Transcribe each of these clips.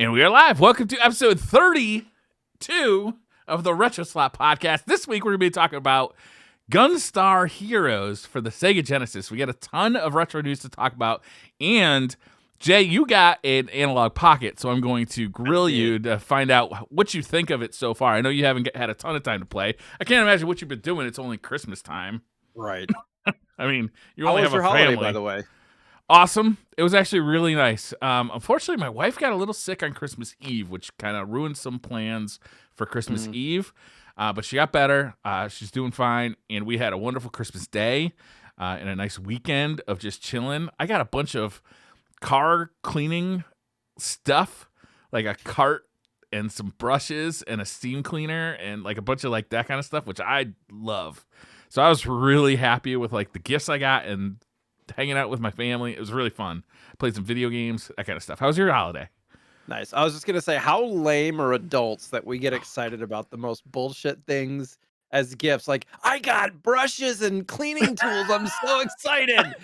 And we are live. Welcome to episode 32 of the RetroSlot podcast. This week, we're going to be talking about Gunstar Heroes for the Sega Genesis. We got a ton of retro news to talk about. And, Jay, you got an analog pocket, so I'm going to grill you to find out what you think of it so far. I know you haven't had a ton of time to play. I can't imagine what you've been doing. It's only Christmas time. Right. I mean, you How only was have your a holiday, family. by the way? Awesome. It was actually really nice. Unfortunately, my wife got a little sick on Christmas Eve, which kind of ruined some plans for Christmas Eve. But she got better. She's doing fine. And we had a wonderful Christmas Day and a nice weekend of just chilling. I got a bunch of car cleaning stuff, like a cart and some brushes and a steam cleaner and like a bunch of like that kind of stuff, which I love. So I was really happy with like the gifts I got and hanging out with my family. It was really fun. Played some video games, that kind of stuff. How was your holiday? Nice. I was just gonna say, how lame are adults that we get excited about the most bullshit things as gifts? Like, I got brushes and cleaning tools. I'm so excited.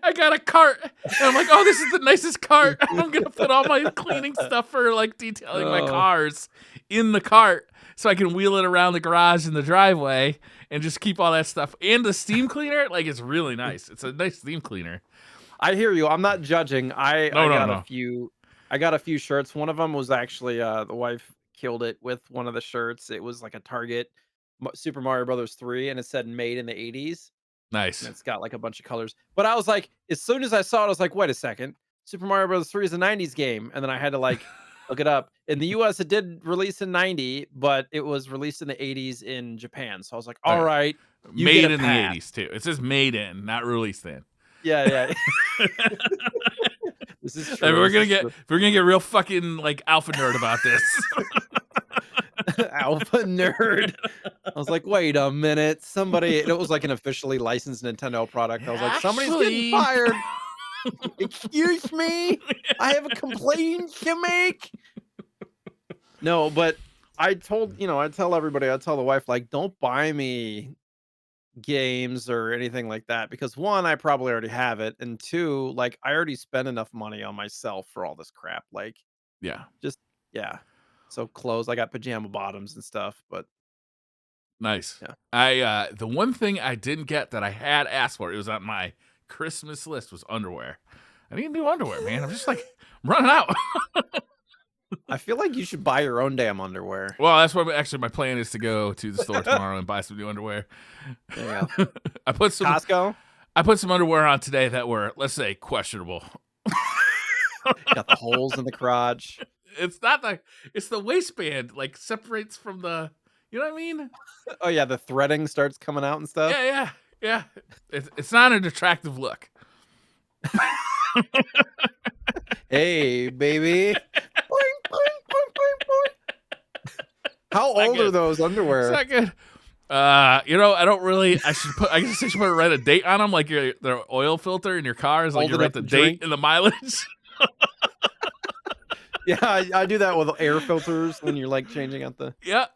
I got a cart. And I'm like, oh, this is the nicest cart. I'm going to put all my cleaning stuff for like detailing my cars in the cart so I can wheel it around the garage and the driveway and just keep all that stuff. And the steam cleaner, like, it's really nice. It's a nice steam cleaner. I hear you. I'm not judging. I got No. I got a few shirts. One of them was actually the wife killed it with one of the shirts. It was like a Target Super Mario Brothers 3, and it said made in the 80s. Nice. And it's got like a bunch of colors. But I was like, as soon as I saw it, I was like, wait a second. Super Mario Brothers 3 is a 90s game. And then I had to like look it up. In the US, it did release in 90, but it was released in the 80s in Japan. So I was like, all right. Made in the 80s, too. It says made in, not released in. Yeah. This is true. And we're gonna get real fucking like alpha nerd about this. Alpha nerd. I was like, wait a minute. It was like an officially licensed Nintendo product. I was like, somebody's getting fired. Excuse me. I have a complaint to make. No, but I tell everybody, I tell the wife, like, don't buy me games or anything like that, because one, I probably already have it, and two, like, I already spent enough money on myself for all this crap. Like, Yeah. So clothes, I got pajama bottoms and stuff, but nice. Yeah. I the one thing I didn't get that I had asked for, it was on my Christmas list, was underwear. I need new underwear, man. I'm just like running out. I feel like you should buy your own damn underwear. Well, that's what actually my plan is, to go to the store tomorrow and buy some new underwear. There you go. I put some Costco. I put some underwear on today that were, let's say, questionable. Got the holes in the crotch. It's the waistband, like, separates from the, you know what I mean? Oh yeah, the threading starts coming out and stuff. Yeah. It's not an attractive look. Hey, baby. Boing, boing, boing, boing, boing. How old are those underwear? It's not good. I don't really. I guess I should write a date on them, like their oil filter in your car is like you write the date and the mileage. Yeah, I do that with air filters when you're like changing out the. Yeah.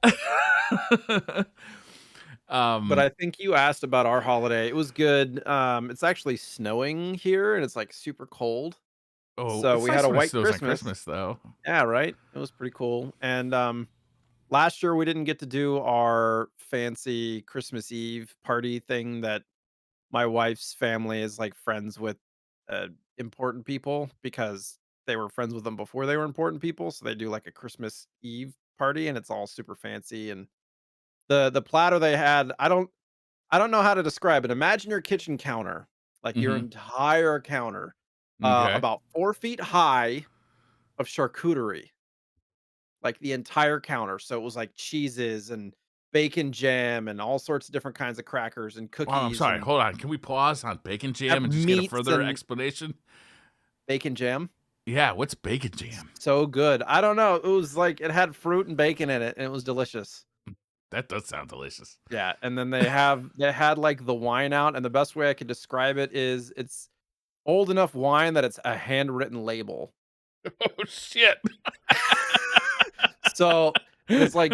But I think you asked about our holiday. It was good. It's actually snowing here, and it's like super cold. Oh, so we had a white Christmas, though. Yeah, right. It was pretty cool. And last year we didn't get to do our fancy Christmas Eve party thing that my wife's family is like friends with important people, because they were friends with them before they were important people. So they do like a Christmas Eve party, and it's all super fancy. And the platter they had, I don't know how to describe it. Imagine your kitchen counter, like your entire counter, about 4 feet high of charcuterie, like the entire counter. So it was like cheeses and bacon jam and all sorts of different kinds of crackers and cookies. Oh, I'm sorry. Hold on. Can we pause on bacon jam and just get a further explanation? Bacon jam? Yeah, what's bacon jam? So good. I don't know. It was like, it had fruit and bacon in it, and it was delicious. That does sound delicious. Yeah, and then they had like the wine out, and the best way I could describe it is it's old enough wine that it's a handwritten label. Oh shit. So it's like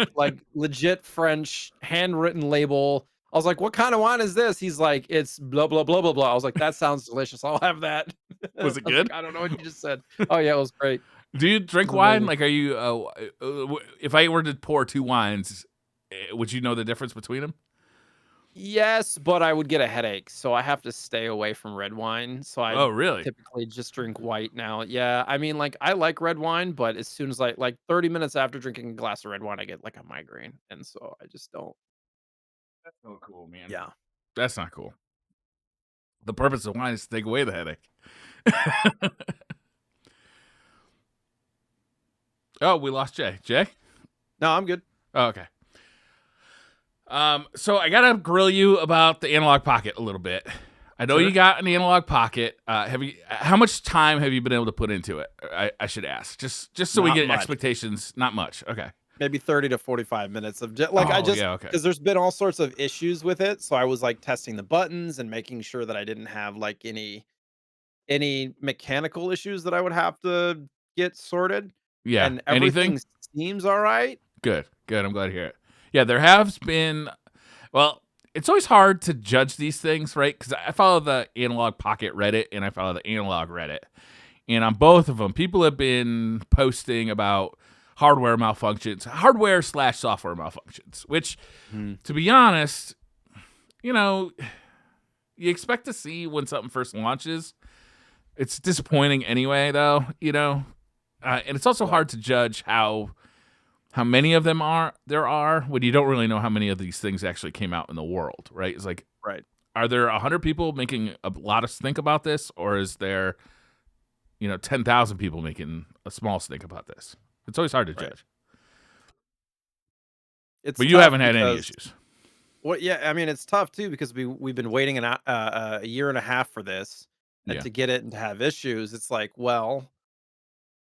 legit French handwritten label. I was like, what kind of wine is this? He's like, it's blah blah blah blah blah. I was like, that sounds delicious. I'll have that. Was it good? I don't know what you just said. Oh yeah, it was great. Do you drink It's wine? amazing. Like, are you? If I were to pour two wines, would you know the difference between them? Yes, but I would get a headache, so I have to stay away from red wine, so I Oh, really? typically just drink white now. Yeah, I mean, like, I like red wine, but as soon as like 30 minutes after drinking a glass of red wine, I get, like, a migraine, and so I just don't. That's so cool, man. Yeah. That's not cool. The purpose of wine is to take away the headache. Oh, we lost Jay. Jay? No, I'm good. Oh, okay. So I gotta grill you about the analog pocket a little bit. I know you Sure. got an analog pocket. Have you? How much time have you been able to put into it? I should ask, just so we Not get much. expectations. Not much. Okay. Maybe 30 to 45 minutes of just like, I Oh just yeah. Okay. because there's been all sorts of issues with it, so I was, like, testing the buttons and making sure that I didn't have, like, any mechanical issues that I would have to get sorted, Yeah. and Anything? everything seems alright. Good. Good. I'm glad to hear it. Yeah, there has been. Well, it's always hard to judge these things, right? Because I follow the analog pocket Reddit and I follow the analog Reddit. And on both of them, people have been posting about hardware malfunctions, hardware slash software malfunctions, which, Mhm. to be honest, you know, you expect to see when something first launches. It's disappointing anyway, though, and it's also Right, hard to judge how many of them there are when you don't really know how many of these things actually came out in the world, right? It's like, right, are there 100 people making a lot of stink about this, or is there 10,000 people making a small stink about this? It's always hard to right. judge. It's But you tough haven't had any because issues. well, yeah, I mean, it's tough too because we've been waiting a year and a half for this, and Yeah. to get it and to have issues, it's like, well,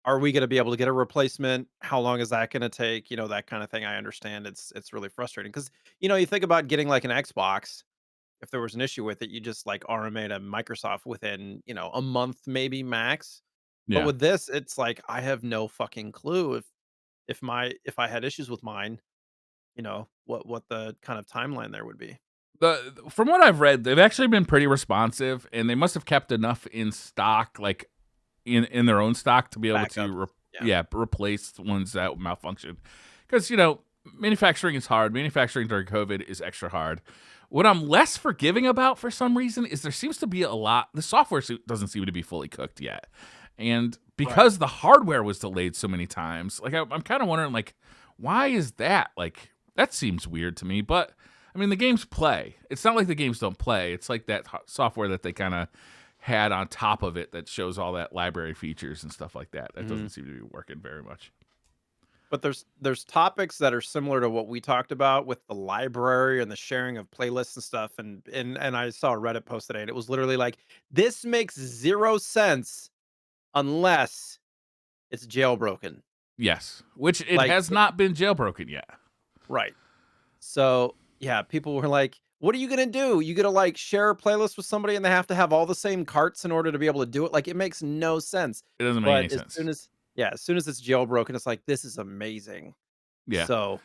are we gonna be able to get a replacement? How long is that gonna take? That kinda thing. I understand it's really frustrating because you think about getting, like, an Xbox. If there was an issue with it, you just, like, RMA to Microsoft within, a month maybe max. But Yeah. with this, it's like, I have no fucking clue if I had issues with mine, what the kind of timeline there would be. From what I've read, they've actually been pretty responsive, and they must have kept enough in stock, like in their own stock, to be able to, Backups. Yeah. replace the ones that malfunction. Because manufacturing is hard. Manufacturing during COVID is extra hard. What I'm less forgiving about for some reason is there seems to be a lot. The software doesn't seem to be fully cooked yet, and Right. because the hardware was delayed so many times, like I'm kind of wondering, like, why is that? Like, that seems weird to me. But I mean, the games play. It's not like the games don't play. It's like that software that they kind of had on top of it that shows all that library features and stuff like that. That Mhm. doesn't seem to be working very much. But there's topics that are similar to what we talked about with the library and the sharing of playlists and stuff, and I saw a Reddit post today, and it was literally like, "This makes 0 sense unless it's jailbroken." Yes, which it Like, has not been jailbroken yet. right. So, yeah, people were like, "What are you gonna do? You gonna, like, share a playlist with somebody and they have to have all the same carts in order to be able to do it?" Like, it makes no sense. It doesn't make any But sense. as soon as it's jailbroken, it's like, "This is amazing." Yeah. So,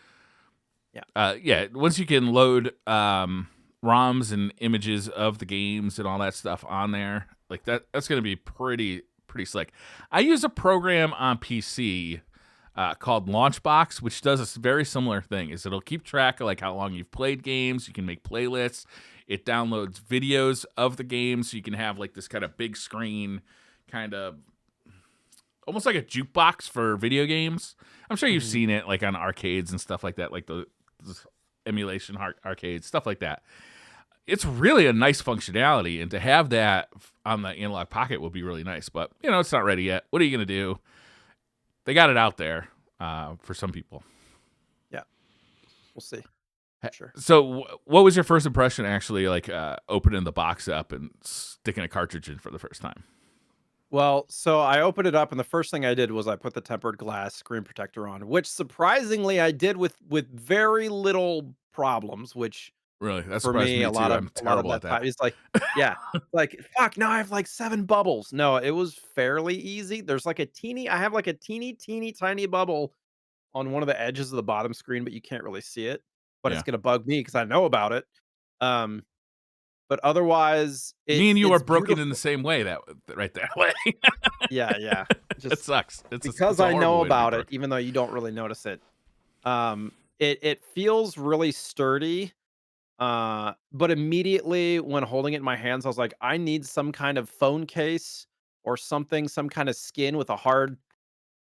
yeah. Yeah. Once you can load ROMs and images of the games and all that stuff on there, like that's gonna be pretty slick. I use a program on PC called Launchbox, which does a very similar thing. Is it'll keep track of like how long you've played games. You can make playlists. It downloads videos of the game, so you can have like this kind of big screen, kind of almost like a jukebox for video games. I'm sure you've Mhm. seen it like on arcades and stuff like that, like the emulation arcades, stuff like that. It's really a nice functionality, and to have that on the analog pocket would be really nice. But it's not ready yet. What are you gonna do? They got it out there for some people. Yeah, we'll see. Sure. So, what was your first impression actually like opening the box up and sticking a cartridge in for the first time? Well, so I opened it up, and the first thing I did was I put the tempered glass screen protector on, which surprisingly I did with very little problems. Which Really, that for surprised me, me too. I'm a lot of terrible at that that. time is like, yeah, like fuck. Now I have like 7 bubbles. No, it was fairly easy. There's like I have like a teeny tiny bubble on one of the edges of the bottom screen, but you can't really see it. But it's Yeah. gonna bug me because I know about it. Um, but otherwise, Me and you are it's broken in the beautiful. same way that right that way. Yeah, yeah. It Just sucks. because It's a I horrible know way to be about it, broken. even though you don't really notice it. It feels really sturdy. But immediately when holding it in my hands, I was like, I need some kind of phone case or something, some kind of skin with a hard,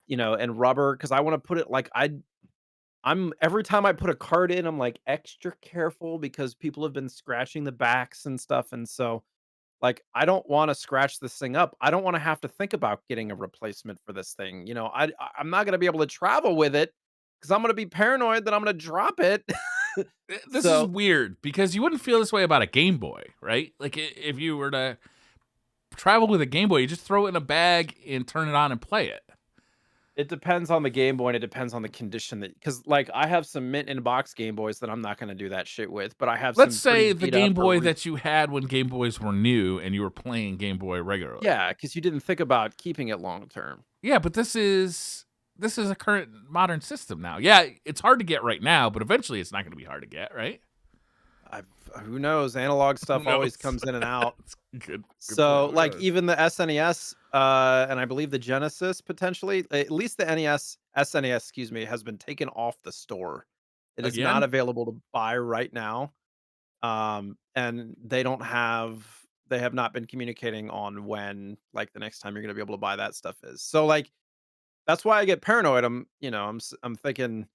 and rubber, because I want to put it like I'm every time I put a card in, I'm like extra careful because people have been scratching the backs and stuff. And so like I don't want to scratch this thing up. I don't want to have to think about getting a replacement for this thing. I'm not gonna be able to travel with it because I'm gonna be paranoid that I'm gonna drop it. This is So weird because you wouldn't feel this way about a Game Boy, right? Like if you were to travel with a Game Boy, you just throw it in a bag and turn it on and play it. it depends on the Game Boy, and it depends on the condition because, like, I have some mint in box Game Boys that I'm not gonna do that shit with, but I have Let's some pretty say the beat up Game or Boy that you had when Game Boys were new and you were playing Game Boy regularly. yeah, because you didn't think about keeping it long term. Yeah, but this is a current modern system now. Yeah, it's hard to get right now, but eventually it's not going to be hard to get, right? I've Who knows? Analog Who stuff always knows? comes in and out. It's good point. So, Who like, knows? even the SNES, and I believe the Genesis potentially, at least the SNES, excuse me, has been taken off the store. It is not Again? available to buy right now. And they have not been communicating on when, like, the next time you're gonna be able to buy that stuff is. So, like, that's why I get paranoid. I'm thinking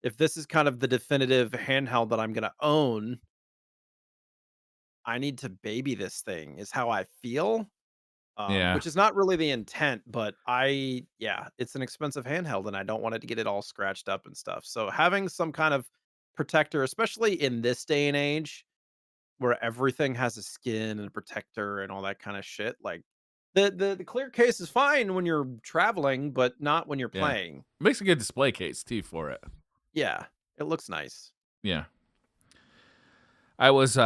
if this is kind of the definitive handheld that I'm gonna own, I need to baby this thing is how I feel. Yeah. Which is not really the intent, but yeah, it's an expensive handheld and I don't want it to get it all scratched up and stuff. So having some kind of protector, especially in this day and age where everything has a skin and a protector and all that kind of shit, like the clear case is fine when you're traveling, but not when you're Yeah. playing. Makes a good display case too for it. Yeah, it looks nice. Yeah. I was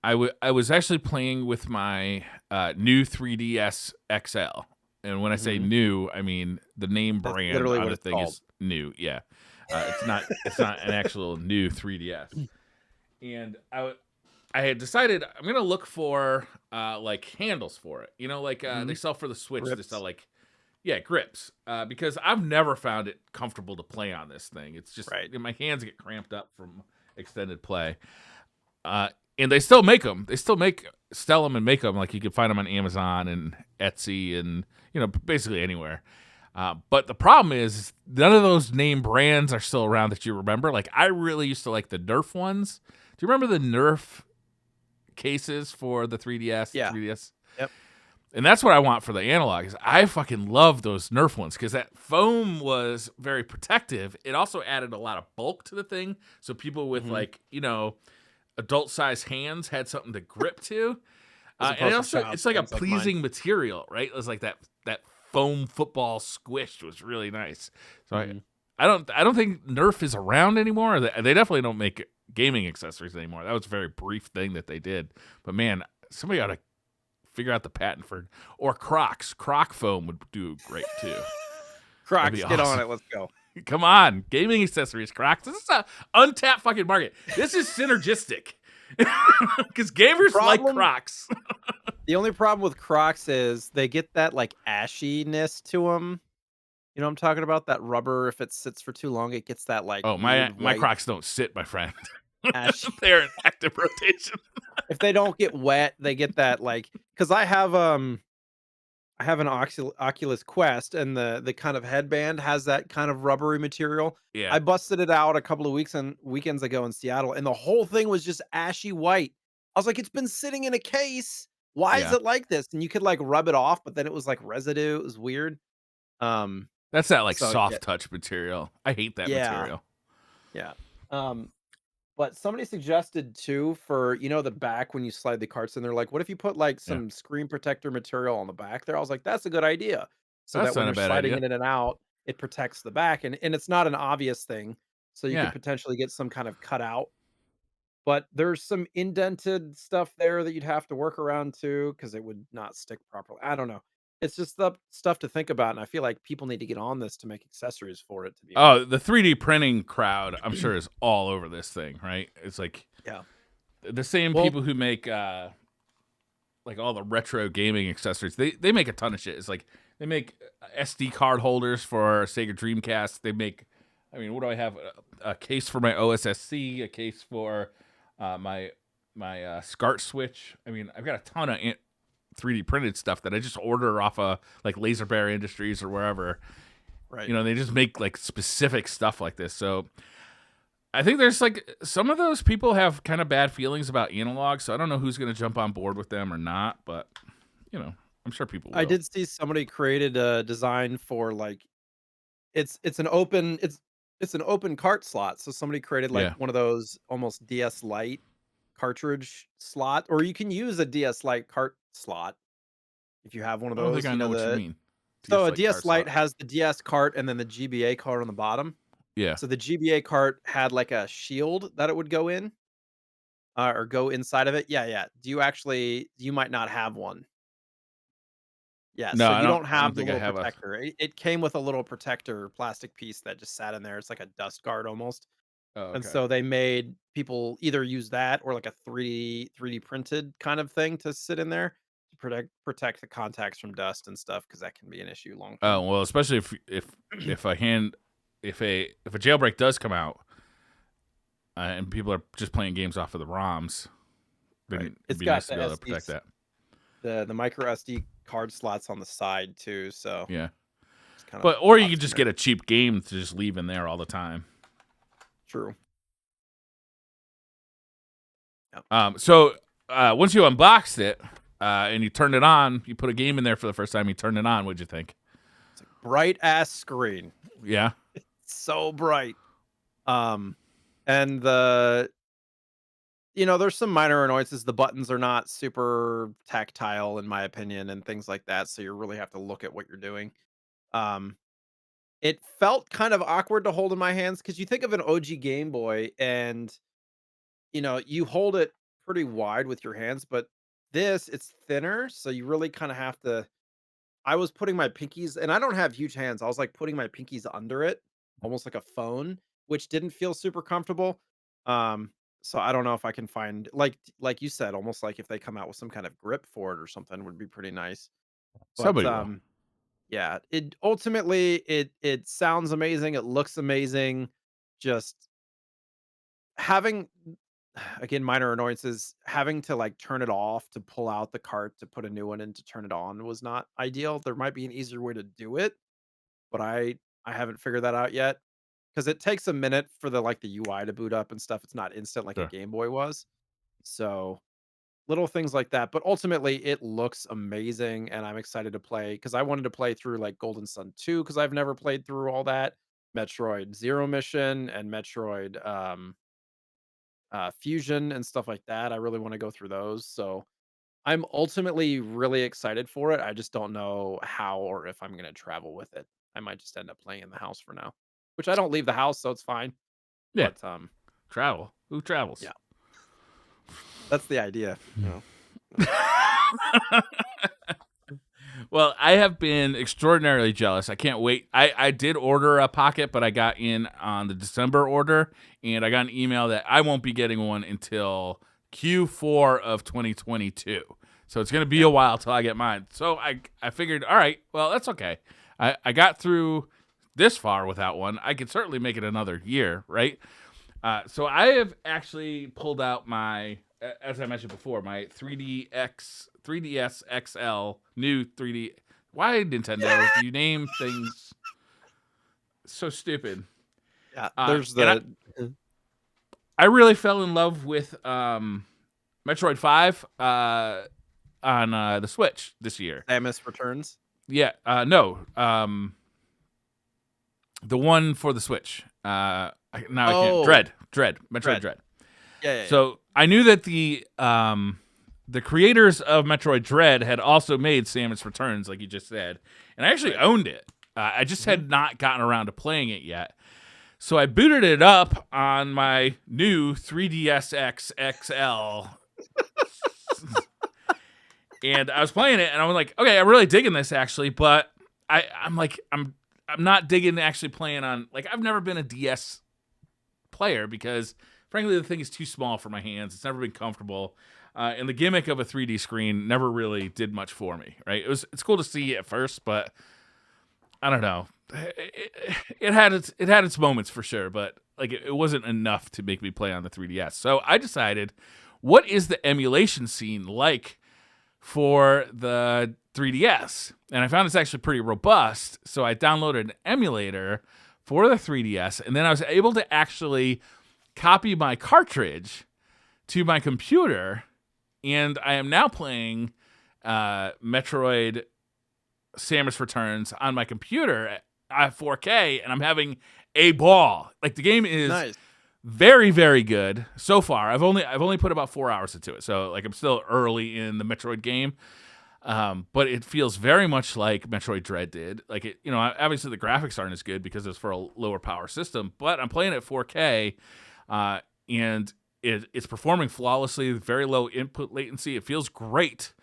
I was actually playing with my new 3DS XL. And when I say Mhm. new, I mean the name That's brand literally on what the it's thing called. is new. Yeah. It's not an actual new 3DS. And I had decided I'm gonna look for like handles for it. Like they Mhm. sell for the Switch. They sell Grips, like grips. Because I've never found it comfortable to play on this thing. It's just right. my hands get cramped up from extended play. Uh, and they still make them. They still sell them and make them. Like you can find them on Amazon and Etsy and basically anywhere. But the problem is none of those name brands are still around that you remember. Like I really used to like the Nerf ones. Do you remember the Nerf cases for the 3DS, Yeah. 3DS? Yep. And that's what I want for the analog. Is I fucking love those Nerf ones because that foam was very protective. It also added a lot of bulk to the thing, so people with Mhm. like adult sized hands had something to grip to. As And it opposed to also child's it's like a hands like mine. pleasing material, right? It was like that foam football squish was really nice. So Mhm. I don't think Nerf is around anymore. They definitely don't make gaming accessories anymore. That was a very brief thing that they did. But man, somebody ought to figure out the patent for or Crocs. Croc foam would do great too. That'd be Crocs, get on awesome. it. Let's go. Come on, gaming accessories, Crocs. This is a untapped fucking market. This is synergistic because gamers like Problem Crocs. The only problem with Crocs is they get that, like, ashiness to them. You know what I'm talking about? That rubber, if it sits for too long, it gets that, like, Oh, my weird my white Crocs don't sit, my friend. ash. They're in active rotation. If they don't get wet, they get that, like, because I have an Oculus Quest, and the kind of headband has that kind of rubbery material. Yeah, I busted it out a couple of weeks and weekends ago in Seattle, and the whole thing was just ashy white. I was like, "It's been sitting in a case. Why is yeah. it like this?" And you could, like, rub it off, but then it was like residue. It was weird. Um, That's that like so yeah, soft touch material. I hate that yeah, material. yeah. Um, but somebody suggested too for, the back when you slide the carts in, they're like, what if you put like Yeah, some screen protector material on the back there? I was like, that's a good idea. So that that's when not a you're bad sliding idea. it in and out, it protects the back and it's not an obvious thing. So you could Yeah, potentially get some kind of cutout. But there's some indented stuff there that you'd have to work around too, because it would not stick properly. I don't know. It's just stuff to think about, and I feel like people need to get on this to make accessories for it, to be honest. oh, the 3D printing crowd, I'm sure, is all over this thing, right? It's like Yeah. The same Well, people who make like all the retro gaming accessories, they make a ton of shit. It's like they make SD card holders for Sega Dreamcast. They make, I mean, what do I have? A case for my OSSC, a case for my SCART switch. I mean, I've got a ton of 3D printed stuff that I just order off of like Laser Bear Industries or wherever. right. You know, they just make like specific stuff like this. So I think there's like some of those people have kind of bad feelings about analog. So I don't know who's going to jump on board with them or not, but you know, I'm sure people will. I did see somebody created a design for like it's an open it's an open cart slot. So somebody created like Yeah. one of those almost DS Lite cartridge slot, or you can use a DS Lite cart slot if you have one of I don't think those. I You know know what you the mean. so DS a like car DS Lite slot. has the DS cart and then the GBA cart on the bottom. Yeah. So the GBA cart had like a shield that it would go in or go inside of it. Yeah, yeah. You might not have one. Yeah, No, so you don't I don't have the think I little have a. protector. It came with a little protector plastic piece that just sat in there. It's like a dust guard almost. Oh, And okay. so they made people either use that or like a 3D printed kind of thing to sit in there to protect the contacts from dust and stuff because that can be an issue long Oh term. well, especially if a hand if a jailbreak does come out and people are just playing games off of the ROMs, Right. then it'd It's be got nice to the be able to protect SD that. the micro SD card slots on the side too, so Yeah. it's kind of But or you pops could in just there. get a cheap game to just leave in there all the time. True. Yep. So once you unboxed it and you turned it on, you put a game in there for the first time. You turned it on. What'd you think? It's a bright ass screen. Yeah. So bright. Um and there's some minor annoyances. The buttons are not super tactile in my opinion and things like that, so you really have to look at what you're doing. Um it felt kind of awkward to hold in my hands cuz you think of an OG Game Boy and you hold it pretty wide with your hands, but it's thinner, so you really kind of have to. I was putting my pinkies, and I don't have huge hands. I was like putting my pinkies under it, almost like a phone, which didn't feel super comfortable. Um, so I don't know if I can find like you said, almost like if they come out with some kind of grip for it or something would be pretty nice. But Somebody will. yeah, it sounds amazing. It looks amazing. Just having again, minor annoyances, having to, like, turn it off to pull out the cart to put a new one in to turn it on was not ideal. There might be an easier way to do it, but I haven't figured that out yet because it takes a minute for the UI to boot up and stuff. It's not instant like a Sure. Game Boy was. So, little things like that, but ultimately, it looks amazing, and I'm excited to play because I wanted to play through, like, Golden Sun 2 because 'cause I've never played through all that, Metroid Zero Mission, and Metroid, Fusion and stuff like that. I really want to go through those. So I'm ultimately really excited for it. I just don't know how or if I'm going to travel with it. I might just end up playing in the house for now, which I don't leave the house, so it's fine. Yeah. But Travel. Who travels? yeah, that's the idea. Well, I have been extraordinarily jealous. I can't wait. I did order a Pocket, but I got in on the December order, and I got an email that I won't be getting one until Q4 of 2022. So it's going to be Yeah. a while till I get mine. So I figured, all right, well, that's okay. I got through this far without one. I could certainly make it another year, right? So I have actually pulled out my, as I mentioned before, my 3DS XL, new 3D. Why, Nintendo, do you name things so stupid? Yeah, And there's the I really fell in love with Metroid 5 on the Switch this year. Samus Returns. Yeah, no, the one for the Switch. Now I can't. Oh, Metroid Dread. Dread. Yeah. So I knew that the creators of Metroid Dread had also made Samus Returns, like you just said, and I actually owned it. I just had not gotten around to playing it yet. So I booted it up on my new 3DS XL, and I was playing it, and I was like, okay, I'm really digging this actually, but I'm not digging actually playing on, like, I've never been a DS player because frankly, the thing is too small for my hands. It's never been comfortable. And the gimmick of a 3D screen never really did much for me, right? It's cool to see at first, but I don't know. It had its moments for sure, but like it wasn't enough to make me play on the 3DS. So I decided, what is the emulation scene like for the 3DS? And I found it's actually pretty robust. So I downloaded an emulator for the 3DS, and then I was able to actually copy my cartridge to my computer, and I am now playing Metroid Samus Returns on my computer at 4K, and I'm having a ball. Like, the game is Nice. very, very good so far. I've only put about 4 hours into it, so like I'm still early in the Metroid game. But it feels very much like Metroid Dread did. Like, it, obviously the graphics aren't as good because it's for a lower power system, but I'm playing at 4K, and it's performing flawlessly, very low input latency. It feels great.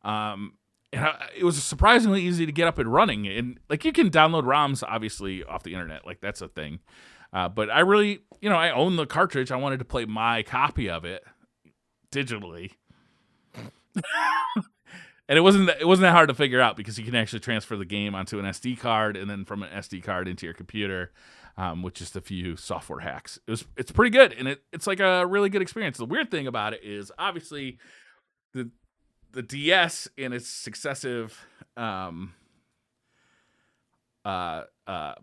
It was surprisingly easy to get up and running. And like, you can download ROMs obviously off the internet, like that's a thing. But I really, I own the cartridge. I wanted to play my copy of it digitally. And it wasn't that hard to figure out, because you can actually transfer the game onto an SD card, and then from an SD card into your computer, with just a few software hacks. It's pretty good, and it's like a really good experience. The weird thing about it is, obviously, the DS and its successive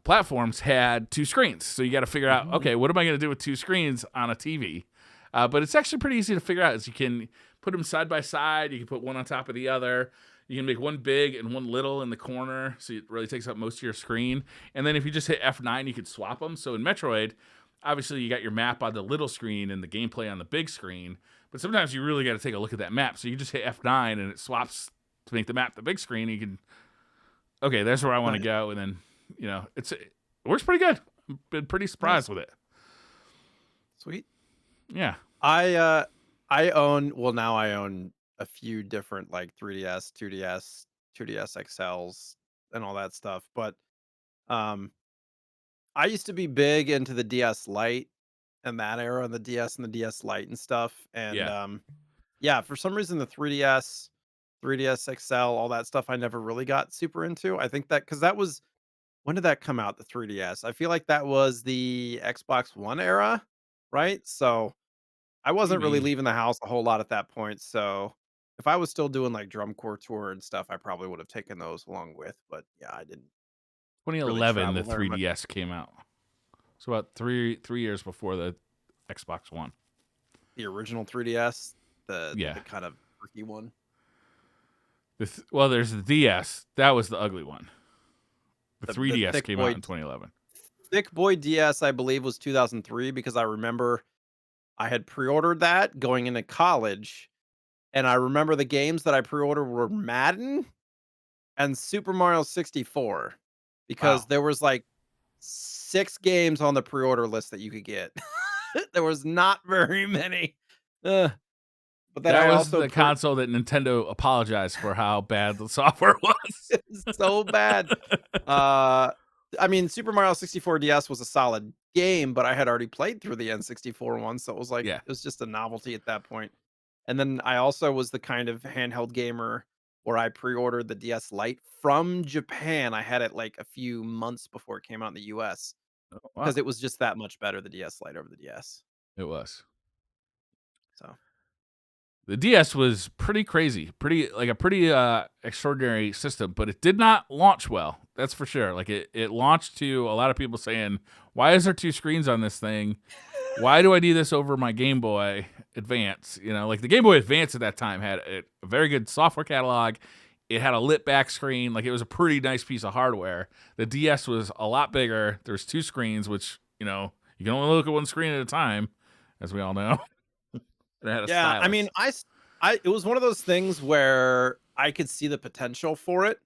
platforms had two screens, so you got to figure out, okay, what am I going to do with two screens on a TV? But it's actually pretty easy to figure out. Is you can put them side by side. You can put one on top of the other. You can make one big and one little in the corner, so it really takes up most of your screen. And then if you just hit F9, you could swap them. So in Metroid, obviously you got your map on the little screen and the gameplay on the big screen. But sometimes you really got to take a look at that map. So you just hit F9 and it swaps to make the map the big screen. And you can, okay, there's where I want to go. And then, it works pretty good. I've been pretty surprised with it. Sweet. Yeah. Now I own a few different like 3DS, 2DS, 2DS XLs and all that stuff. But I used to be big into the DS Lite and that era, and the DS and the DS Lite and stuff. And Yeah. yeah, for some reason the 3DS, 3DS XL, all that stuff I never really got super into. I think that because that was, when did that come out? The 3DS. I feel like that was the Xbox One era, right? So I wasn't really Maybe leaving the house a whole lot at that point. So if I was still doing like drum corps tour and stuff, I probably would have taken those along with. But yeah, I didn't really 2011, the travel very much. 3DS came out. So about three years before the Xbox One. The original 3DS, the Yeah. kind of tricky one. Well, there's the DS. That was the ugly one. The The 3DS thick came boy, out in 2011. thick boy DS, I believe, was 2003 because I remember I had pre-ordered that going into college, and I remember the games that I pre-ordered were Madden and Super Mario 64 because Wow. there was like 6 games on the pre-order list that you could get. There was not very many. Ugh. But then That I was also the console that Nintendo apologized for how bad the software was. it was so bad. Uh, I mean, Super Mario 64 DS was a solid game, but I had already played through the N64 one, so it was like Yeah. it was just a novelty at that point. And then I also was the kind of handheld gamer where I pre-ordered the DS Lite from Japan. I had it like a few months before it came out in the US Oh, because wow. it was just that much better, the DS Lite over the DS. It was. So The DS was pretty crazy, pretty extraordinary system, but it did not launch well. That's for sure. Like, it launched to a lot of people saying, "Why is there two screens on this thing? Why do I need this over my Game Boy Advance?" Like the Game Boy Advance at that time had a very good software catalog. It had a lit back screen. Like, it was a pretty nice piece of hardware. The DS was a lot bigger. There's two screens, which, you can only look at one screen at a time, as we all know. And it had a yeah, I stylus. mean, it was one of those things where I could see the potential for it,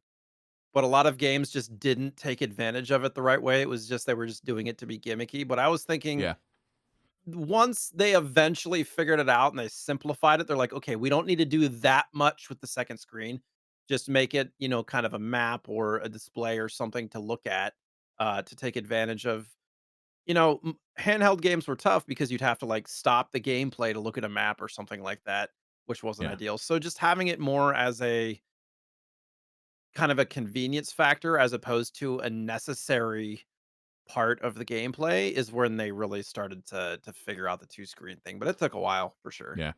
but a lot of games just didn't take advantage of it the right way. It was just they were just doing it to be gimmicky. But I was thinking Yeah. once they eventually figured it out and they simplified it, they're like, okay, we don't need to do that much with the second screen. Just make it, kind of a map or a display or something to look at to take advantage of. handheld games were tough because you'd have to like stop the gameplay to look at a map or something like that, which wasn't Yeah. ideal. So just having it more as a kind of a convenience factor as opposed to a necessary part of the gameplay is when they really started to figure out the two screen thing. But it took a while for sure. Yeah.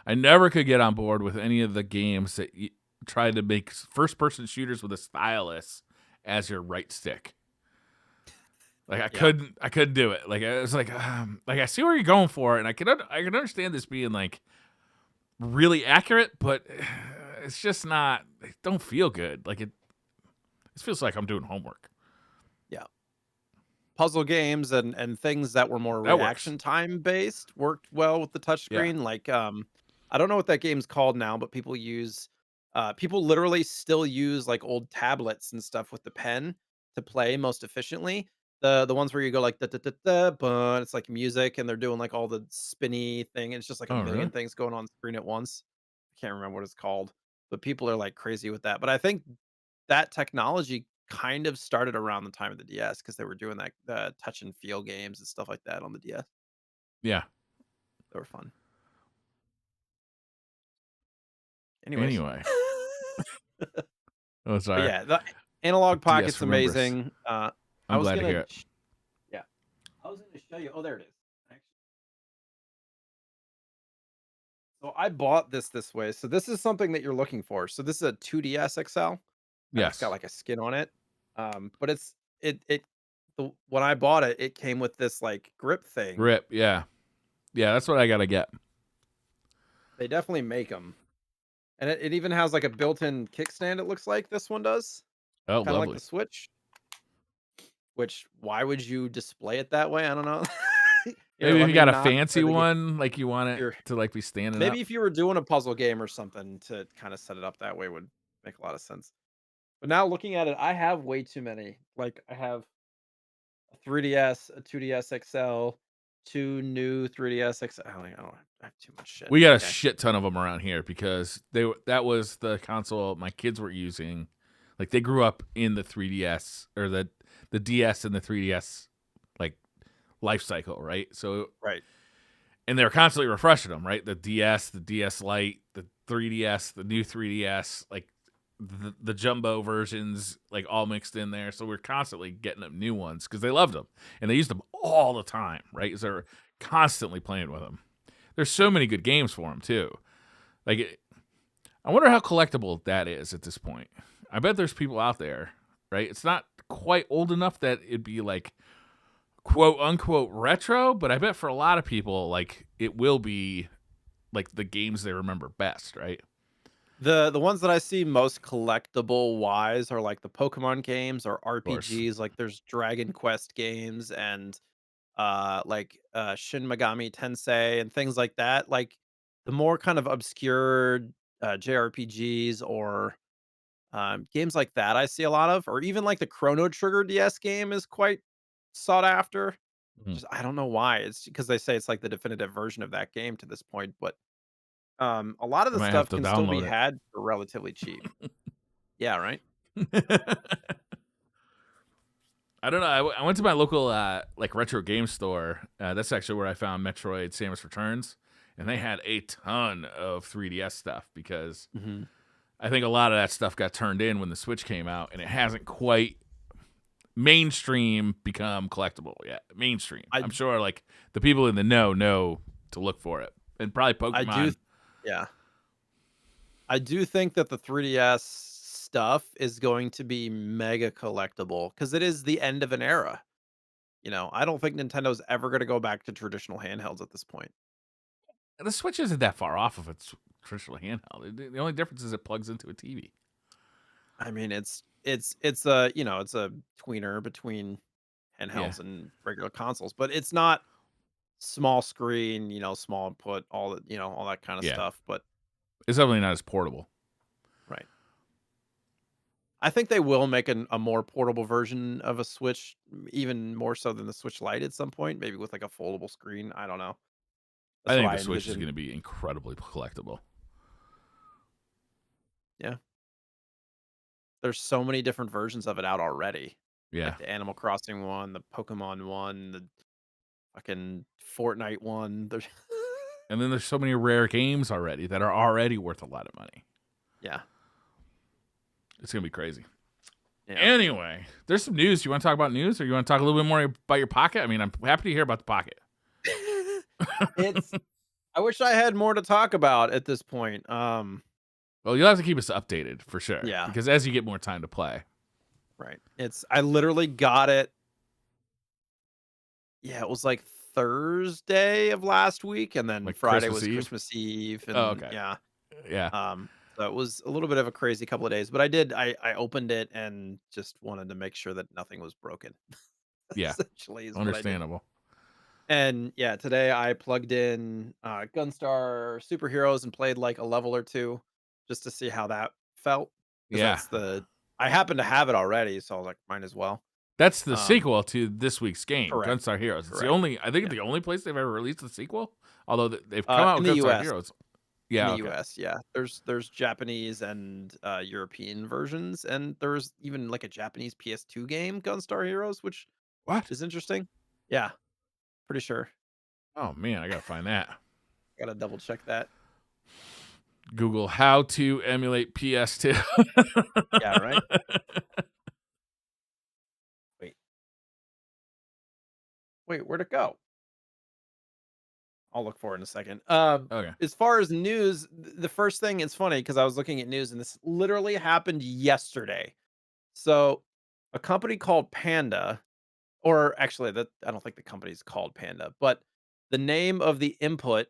I never could get on board with any of the games that tried to make first person shooters with a stylus as your right stick. Like Yeah. I couldn't do it. Like it was like I see where you're going for it, and I can understand this being like really accurate, but it's just not. It don't feel good. Like it feels like I'm doing homework. Yeah. Puzzle games and things that were more That works. reaction time based worked well with the Yeah. touchscreen. Like, I don't know what that game's called now, but people literally still use like old tablets and stuff with the pen to play most efficiently. The ones where you go like da da da da, but it's like music and they're doing like all the spinny thing. It's just like a Oh, million really? things going on screen at once. I can't remember what it's called, but people are like crazy with that. But I think that technology kind of started around the time of the DS because they were doing that touch and feel games and stuff like that on the DS. Yeah. They were fun. Anyways. Anyway. Oh, But sorry. yeah, the Analog DS Pocket's remember us. amazing. I I'm was glad to gonna hear it. yeah, I was gonna show you. Oh, there it is. Actually, so I bought this way. So this is something that you're looking for. So this is a 2DS XL, and it's got Yes. like a skin on it. But when I bought it, it came with this like grip thing. Rip. Yeah. Yeah. That's what I gotta get. They definitely make them. And it even has, like, a built-in kickstand, it looks like this one does, Oh, kinda like the lovely. Switch, which why would you display it that way? I don't know. Here, Maybe if let you me got a not play fancy the game one, like you want it here. to like be standing Maybe up. if you were doing a puzzle game or something to kinda set it up that way would make a lot of sense. But now looking at it, I have way too many. Like, I have a 3DS, a 2DS XL, 2 new 3DS XL. I have too much shit. We got a Okay. shit ton of them around here because that was the console my kids were using. Like they grew up in the 3DS or the DS and the 3DS like life cycle, right? So Right. and they were constantly refreshing them, right? The DS, the DS Lite, the 3DS, the new 3DS, like the jumbo versions, like all mixed in there. So we're constantly getting them new ones because they loved them and they used them all the time, right? Because they're constantly playing with them. There's so many good games for them too. I wonder how collectible that is at this point. I bet there's people out there, right? It's not quite old enough that it'd be like quote unquote retro, but I bet for a lot of people, like it will be like the games they remember best, right? The ones that I see most collectible wise are like the Pokemon games or Of course. RPGs. Like there's Dragon Quest games and Shin Megami Tensei and things like that. Like the more kind of obscure JRPGs or games like that I see a lot of, or even like the Chrono Trigger DS game is quite sought after. Mhm. Just I don't know why. It's because they say it's like the definitive version of that game to this point, but a lot of I the might have stuff to can still be download had for relatively cheap. Yeah, right? it. I don't know. I went to my local like retro game store. That's actually where I found Metroid: Samus Returns, and they had a ton of 3DS stuff because Mhm. I think a lot of that stuff got turned in when the Switch came out, and it hasn't quite mainstream become collectible yet. Mainstream. I I'm sure like the people in the know to look for it, and probably I do Pokemon. yeah. I do think that the 3DS stuff is going to be mega collectible because it is the end of an era. I don't think Nintendo's ever gonna go back to traditional handhelds at this point. The Switch isn't that far off of its traditional handheld. The only difference is it plugs into a TV. I mean, it's a tweener between Yeah, handhelds and regular consoles, but it's not small screen, small input, all that kind of yeah. stuff, but It's definitely not as portable. right. I think they will make a more portable version of a Switch, even more so than the Switch Lite at some point, maybe with like a foldable screen. I don't know. I That's what think I the Switch is envision. going to be incredibly collectible. Yeah. There's so many different versions of it out already. Yeah. like the Animal Crossing one, the Pokemon one, the fucking Fortnite one. There's And then there's so many rare games already that are already worth a lot of money. yeah, It's gonna be crazy. yeah. Anyway, there's some news. You want to talk about news, or you want to talk a little bit more about your pocket? I mean, I'm happy to hear about the pocket. It's I wish I had more to talk about at this point. Well, you'll have to keep us updated for sure, Yeah, because as you get more time to play, right. I literally got it. Yeah, it was like Thursday of last week, and then like Friday Christmas was Eve. Christmas Eve, Oh, and okay. yeah. Yeah. So it was a little bit of a crazy couple of days, but I opened it and just wanted to make sure that nothing was broken. Yeah. Essentially is what I did. Understandable. And yeah, today I plugged in Gunstar Superheroes and played like a level or two just to see how that felt. Because Yeah. I happen to have it already, so I was like, might as well. That's the Um, sequel to this week's game, correct, Gunstar Heroes. It's the correct. only, I think, Yeah. the only place they've ever released the sequel. Although they've come out In with the Gunstar US. Heroes. In Yeah. the Okay. US, yeah. There's Japanese and European versions, and there's even like a Japanese PS2 game, Gunstar Heroes, which What? is interesting. Yeah, pretty sure. Oh man, I gotta find that. Gotta double check that. Google how to emulate PS2. Yeah, right? Wait. Wait, where'd it go? I'll look for it in a second. Okay. As far as news, the first thing it's funny because I was looking at news and this literally happened yesterday. So, a company called Panda, or actually, that I don't think the company's called Panda, but the name of the input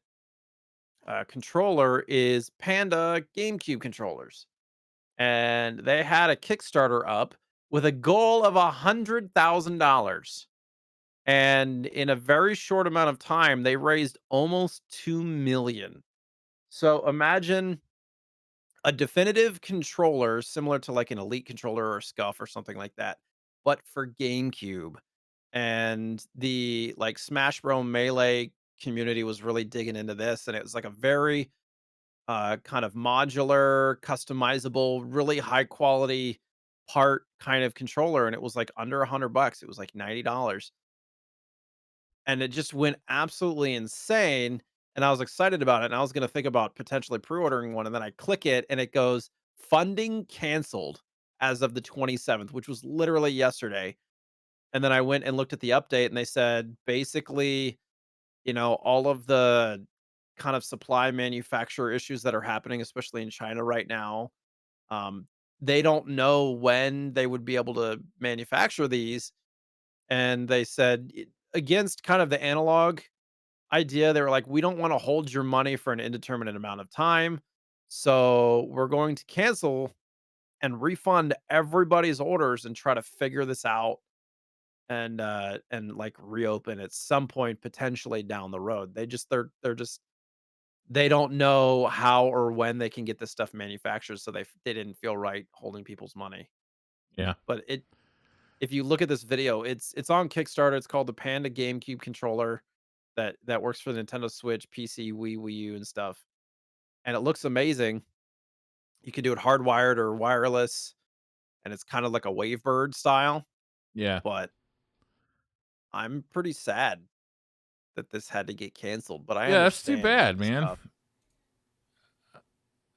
controller is Panda GameCube controllers, and they had a Kickstarter up with a goal of $100,000. And in a very short amount of time, they raised almost 2 million. So imagine a definitive controller similar to like an Elite controller or a Scuff or something like that, but for GameCube. And the like Smash Bros. Melee community was really digging into this, and it was like a very kind of modular, customizable, really high quality part kind of controller, and it was like under $100. It was like $90, and it just went absolutely insane. And I was excited about it, and I was going to think about potentially pre-ordering one, and then I click it, and it goes funding canceled as of the 27th, which was literally yesterday. And then I went and looked at the update, and they said basically, all of the kind of supply manufacturer issues that are happening, especially in China right now. Um, they don't know when they would be able to manufacture these. And they said against kind of the analog idea, they were like, we don't want to hold your money for an indeterminate amount of time. So we're going to cancel and refund everybody's orders and try to figure this out and like reopen at some point potentially down the road. They're just they don't know how or when they can get this stuff manufactured, so they didn't feel right holding people's money. Yeah. But if you look at this video, it's on Kickstarter. It's called the Panda GameCube controller that works for the Nintendo Switch, PC, Wii U, and stuff. And it looks amazing. You can do it hardwired or wireless, and it's kind of like a Wavebird style. Yeah. But I'm pretty sad that this had to get canceled. But I Yeah. That's too understand bad, it's man. tough.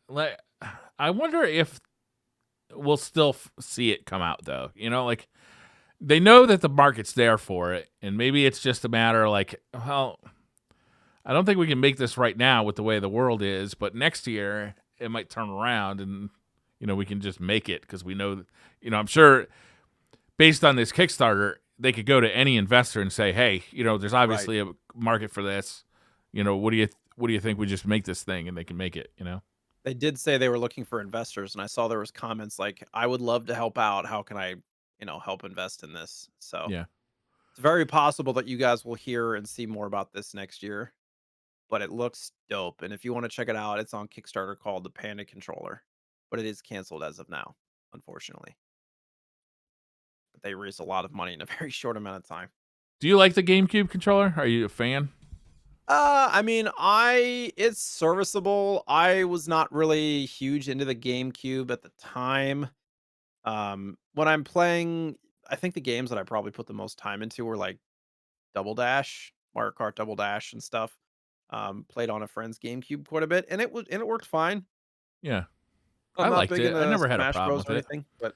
Like, I wonder if we'll still see it come out though. Like they know that the market's there for it, and maybe it's just a matter of like, well, I don't think we can make this right now with the way the world is, but next year it might turn around and we can just make it because we know, I'm sure based on this Kickstarter, they could go to any investor and say, hey, there's Right. obviously a market for this. What do you think we just make this thing, and they can make it. They did say they were looking for investors, and I saw there was comments like, "I would love to help out. How can I, help invest in this?" So Yeah. it's very possible that you guys will hear and see more about this next year. But it looks dope, and if you want to check it out, it's on Kickstarter called the Panda Controller, but it is canceled as of now, unfortunately. But they raised a lot of money in a very short amount of time. Do you like the GameCube controller? Are you a fan? I mean, it's serviceable. I was not really huge into the GameCube at the time. When I'm playing I think the games that I probably put the most time into were like Double Dash, Mario Kart Double Dash and stuff. Played on a friend's GameCube quite a bit, and it worked fine. Yeah, I'm I not liked big it. I into never had a Smash problem Bros with or it. anything, but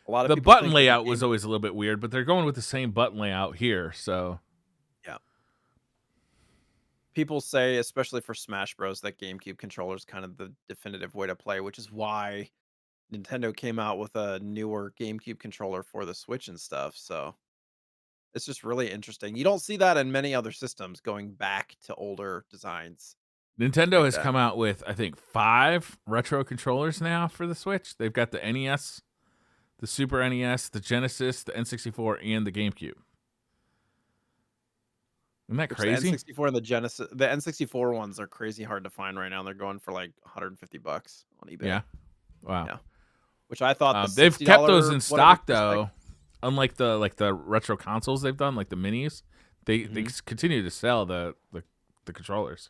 a lot of The people button think that the layout was game. always a little bit weird, but they're going with the same button layout here, so Yeah. People say, especially for Smash Bros, that GameCube controller is kind of the definitive way to play, which is why Nintendo came out with a newer GameCube controller for the Switch and stuff. So it's just really interesting. You don't see that in many other systems going back to older designs Nintendo like has that. come out with, I think, 5 retro controllers now for the Switch. They've got the NES, the Super NES, the Genesis, the N64, and the GameCube. Isn't that Which the crazy? N64 and the N64 ones are crazy hard to find right now. They're going for like $150 on eBay. Yeah. Wow. Yeah. Which I thought the They've kept those $60 in whatever stock price tag. though. Unlike the retro consoles they've done, like the minis, they Mhm. continue to sell the controllers.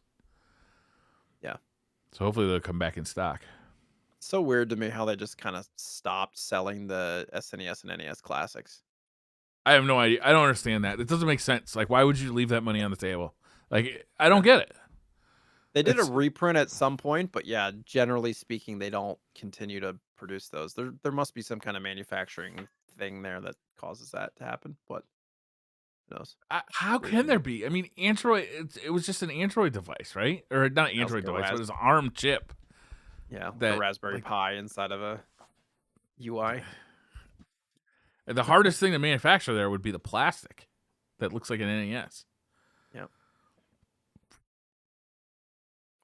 Yeah. So hopefully they'll come back in stock. So weird to me how they just kind of stopped selling the SNES and NES classics. I have no idea. I don't understand that. It doesn't make sense. Like, why would you leave that money on the table? Like, I don't Yeah. get it. They did a It's reprint at some point, but yeah, generally speaking, they don't continue to produce those. There must be some kind of manufacturing thing there that causes that to happen, but who knows? how Weird to can there me. be? I mean, Android. It was just an Android device, right? Or not That was Android like a device, but it was an ARM chip. like a That Raspberry like Pi inside of a UI. the hardest thing to manufacture there would be the plastic that looks like an NES. Yeah,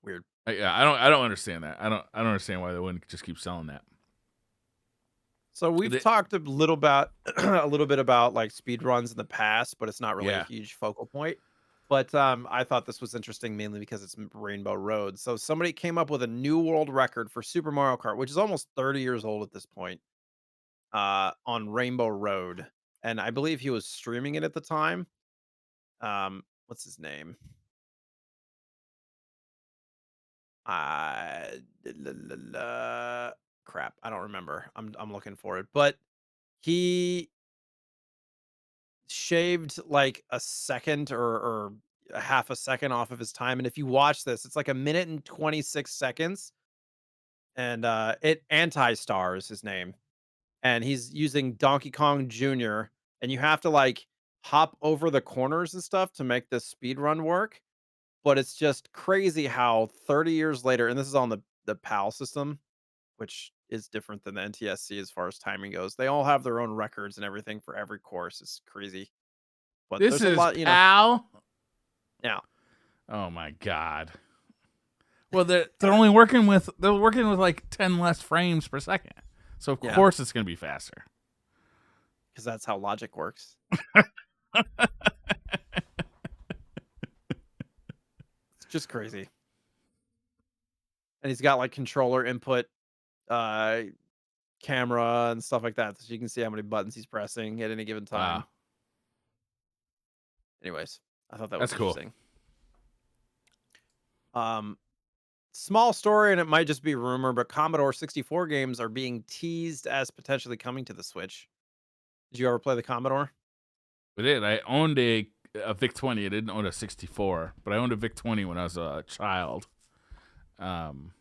weird. Yeah, I don't understand that. I don't understand why they wouldn't just keep selling that. So we've The- talked a little about a little bit about like speed runs in the past, but it's not really a yeah, huge focal point. But I thought this was interesting mainly because it's Rainbow Road. So somebody came up with a new world record for Super Mario Kart, which is almost 30 years old at this point, on Rainbow Road, and I believe he was streaming it at the time. What's his name? Uh, Crap, I don't remember. I'm looking for it, but he shaved like a second or a half a second off of his time. And if you watch this, it's like a minute and 26 seconds. And it Anti-Star is his name. And he's using Donkey Kong Jr. And you have to like hop over the corners and stuff to make this speed run work. But it's just crazy how 30 years later, and this is on the PAL system, which is different than the NTSC as far as timing goes. They all have their own records and everything for every course. It's crazy. But this there's a is lot, PAL. yeah. Oh my god. Well, they're working with like 10 less frames per second, so of Yeah, course it's gonna be faster. because that's how logic works. It's just crazy. And he's got like controller input, uh, camera and stuff like that, so you can see how many buttons he's pressing at any given time. Wow, Anyways, I thought that was that's cool. interesting. Um, Small story, and it might just be rumor, but Commodore 64 games are being teased as potentially coming to the Switch. Did you ever play the Commodore? But I owned a VIC 20. I didn't own a 64, but I owned a VIC 20 when I was a child. Um,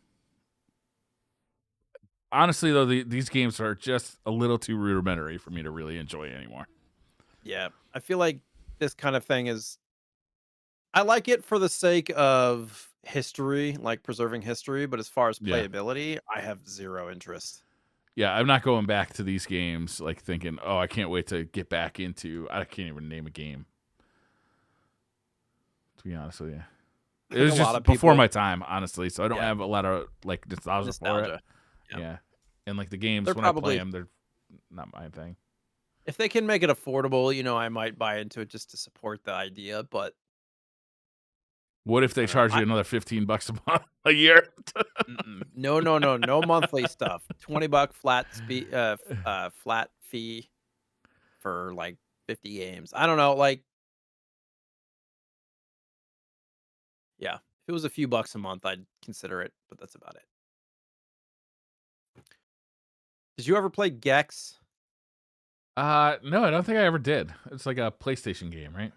Honestly though, these games are just a little too rudimentary for me to really enjoy anymore. Yeah, I feel like this kind of thing is I like it for the sake of history, like preserving history, but as far as Yeah. playability, I have 0 interest. Yeah, I'm not going back to these games like thinking, "Oh, I can't wait to get back into." I can't even name a game, to be honest with you. I It think a was lot just of before people. my time, honestly, so I don't Yeah, have a lot of like nostalgia for it. nostalgia. Yeah. Yeah. And like the games They're when I play probably them, they're not my thing. if they can make it affordable, I might buy into it just to support the idea, but What if I they don't know. charge you another $15 a month a year? No, no, no, no monthly stuff. 20 buck flat fee for like 50 games. I don't know, like yeah, if it was a few bucks a month, I'd consider it, but that's about it. Did you ever play Gex? No, I don't think I ever did. It's like a PlayStation game, right?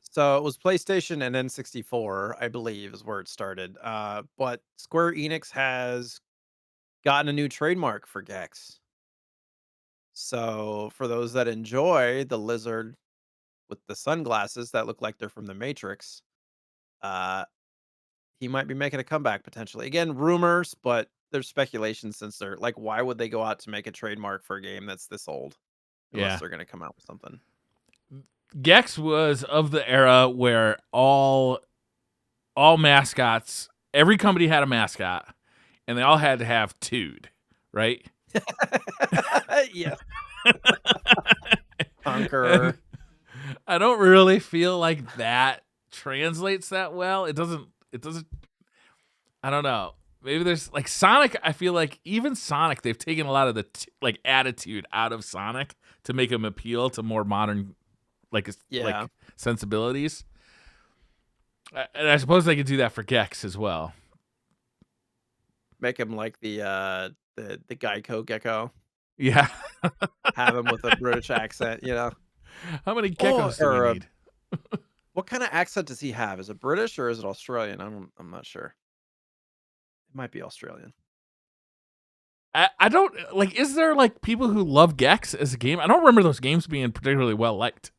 So it was PlayStation and N64, I believe, is where it started. But Square Enix has gotten a new trademark for Gex. So for those that enjoy the lizard with the sunglasses that look like they're from the Matrix, uh, he might be making a comeback potentially. Again, rumors, but there's speculation since they're like, why would they go out to make a trademark for a game that's this old unless Yeah. they're going to come out with something? Gex was of the era where all mascots, every company had a mascot, and they all had to have Tude, right? Yeah, And Conqueror. I don't really feel like that translates that well. It doesn't. It doesn't. I don't know. Maybe there's like Sonic. I feel like even Sonic, they've taken a lot of the like attitude out of Sonic to make him appeal to more modern Yeah, like sensibilities. And I suppose they could do that for Gex as well. make him like the Geico gecko. Yeah. Have him with a British accent, you know. How many Oh, geckos do we or need? what kind of accent does he have? Is it British or is it Australian? I'm not sure. It might be Australian. I don't like. Is there like people who love Gex as a game? I don't remember those games being particularly well liked.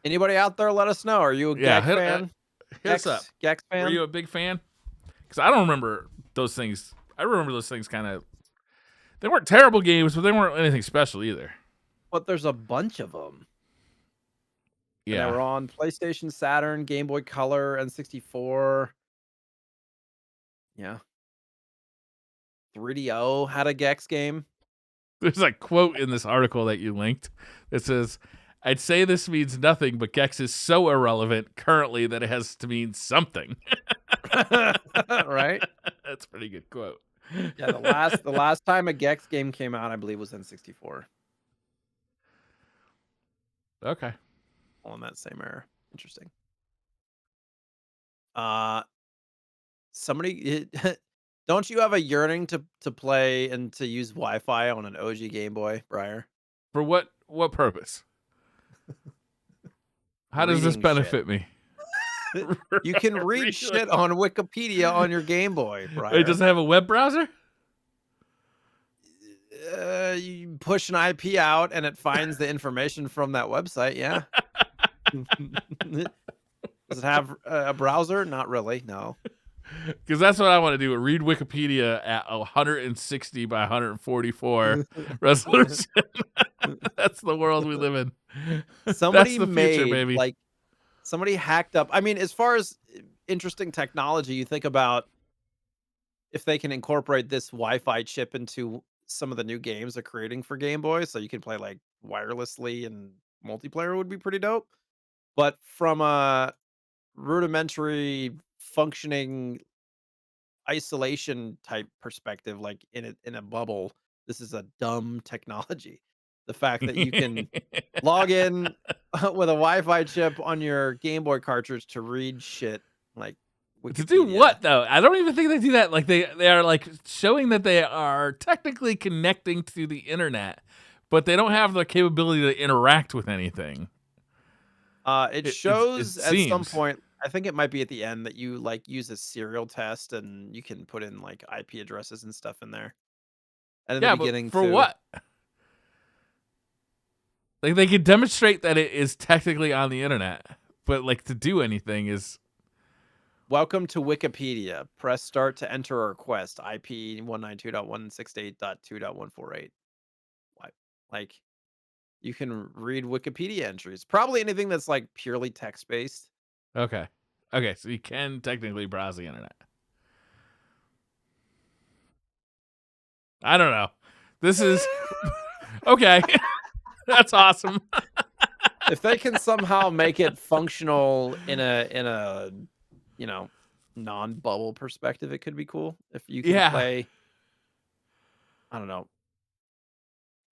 Anybody out there? Let us know. Are you a Yeah, Gex fan? hit us up. Gex Were fan? you a big fan? Because I don't remember those things. I remember those things kind of. They weren't terrible games, but they weren't anything special either. But there's a bunch of them. And they Yeah, were on PlayStation, Saturn, Game Boy Color, N64. Yeah. 3DO had a Gex game. there's a quote in this article that you linked that says, "I'd say this means nothing, but Gex is so irrelevant currently that it has to mean something." Right? That's a pretty good quote. Yeah, the last time a Gex game came out, I believe, was N64. Okay. All in that same era. Interesting. Uh somebody don't you have a yearning to play and to use Wi-Fi on an OG Game Boy, Briar? For what purpose? How does this Reading shit. benefit me? You can read shit on Wikipedia on your Game Boy, It doesn't Briar. have a web browser? You push an IP out and it finds the information from that website, yeah. Does it have a browser? Not really, no. Because that's what I want to do. Read Wikipedia at 160 by 144 resolution. That's the world we live in. That's Somebody the future, made, baby. like somebody hacked up, I mean, as far as interesting technology, you think about if they can incorporate this Wi-Fi chip into some of the new games they're creating for Game Boy, so you can play, like, wirelessly and multiplayer would be pretty dope. But from a rudimentary functioning isolation type perspective, like in a bubble, this is a dumb technology. The fact that you can log in with a Wi-Fi chip on your Game Boy cartridge to read shit like To do Wikipedia. what though? I don't even think they do that. Like they are like showing that they are technically connecting to the internet, but they don't have the capability to interact with anything. It It shows at some seems. point, I think it might be at the end that you like use a serial test and you can put in like IP addresses and stuff in there. And in the Yeah, but beginning for too. what? Like they could demonstrate that it is technically on the internet, but like to do anything is Welcome to Wikipedia. Press start to enter a request. IP 192.168.2.148. Why? Like you can read Wikipedia entries. Probably anything that's like purely text based. okay. Okay, so you can technically browse the internet. I don't know. This is okay. That's awesome. If they can somehow make it functional in a you know non-bubble perspective, it could be cool. If you can Yeah. play, I don't know.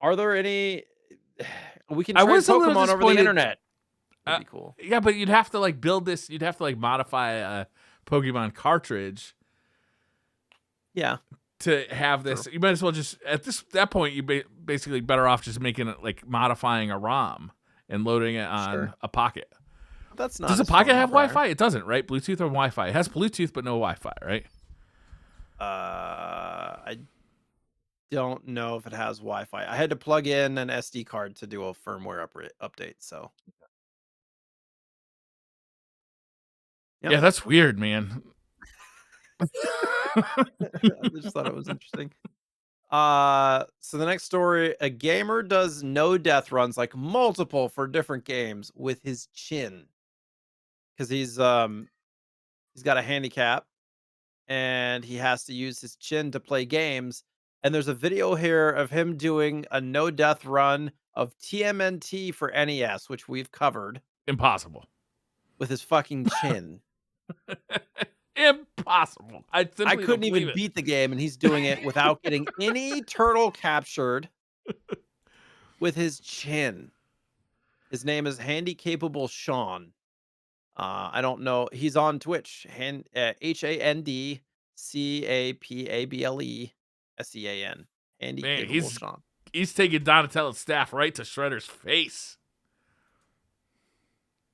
Are there any we can I trade was a little Pokemon over the disappointed. internet. Would Uh, be cool. yeah, but you'd have to like build this. You'd have to like modify a Pokemon cartridge. Yeah. to have this. True. You might as well just at that point you basically better off just making it like modifying a ROM and loading it on a Pocket. That's not. Does a as Pocket fun, have Briar. Wi-Fi? It doesn't, right? Bluetooth or Wi-Fi? It has Bluetooth but no Wi-Fi, right? I don't know if it has Wi-Fi. I had to plug in an SD card to do a firmware update. So Yep. Yeah, that's weird, man. I just thought it was interesting. So the next story, a gamer does no death runs, like multiple for different games, with his chin. Because he's got a handicap and he has to use his chin to play games. And there's a video here of him doing a no death run of TMNT for NES, which we've covered, Impossible. with his fucking chin. Impossible. I couldn't even beat the game, and he's doing it without getting any turtle captured with his chin. His name is Handy Capable Sean. I don't know. He's on Twitch. HANDCAPABLE SEAN. Handy Man, Capable Sean. he's taking Donatello's staff right to Shredder's face.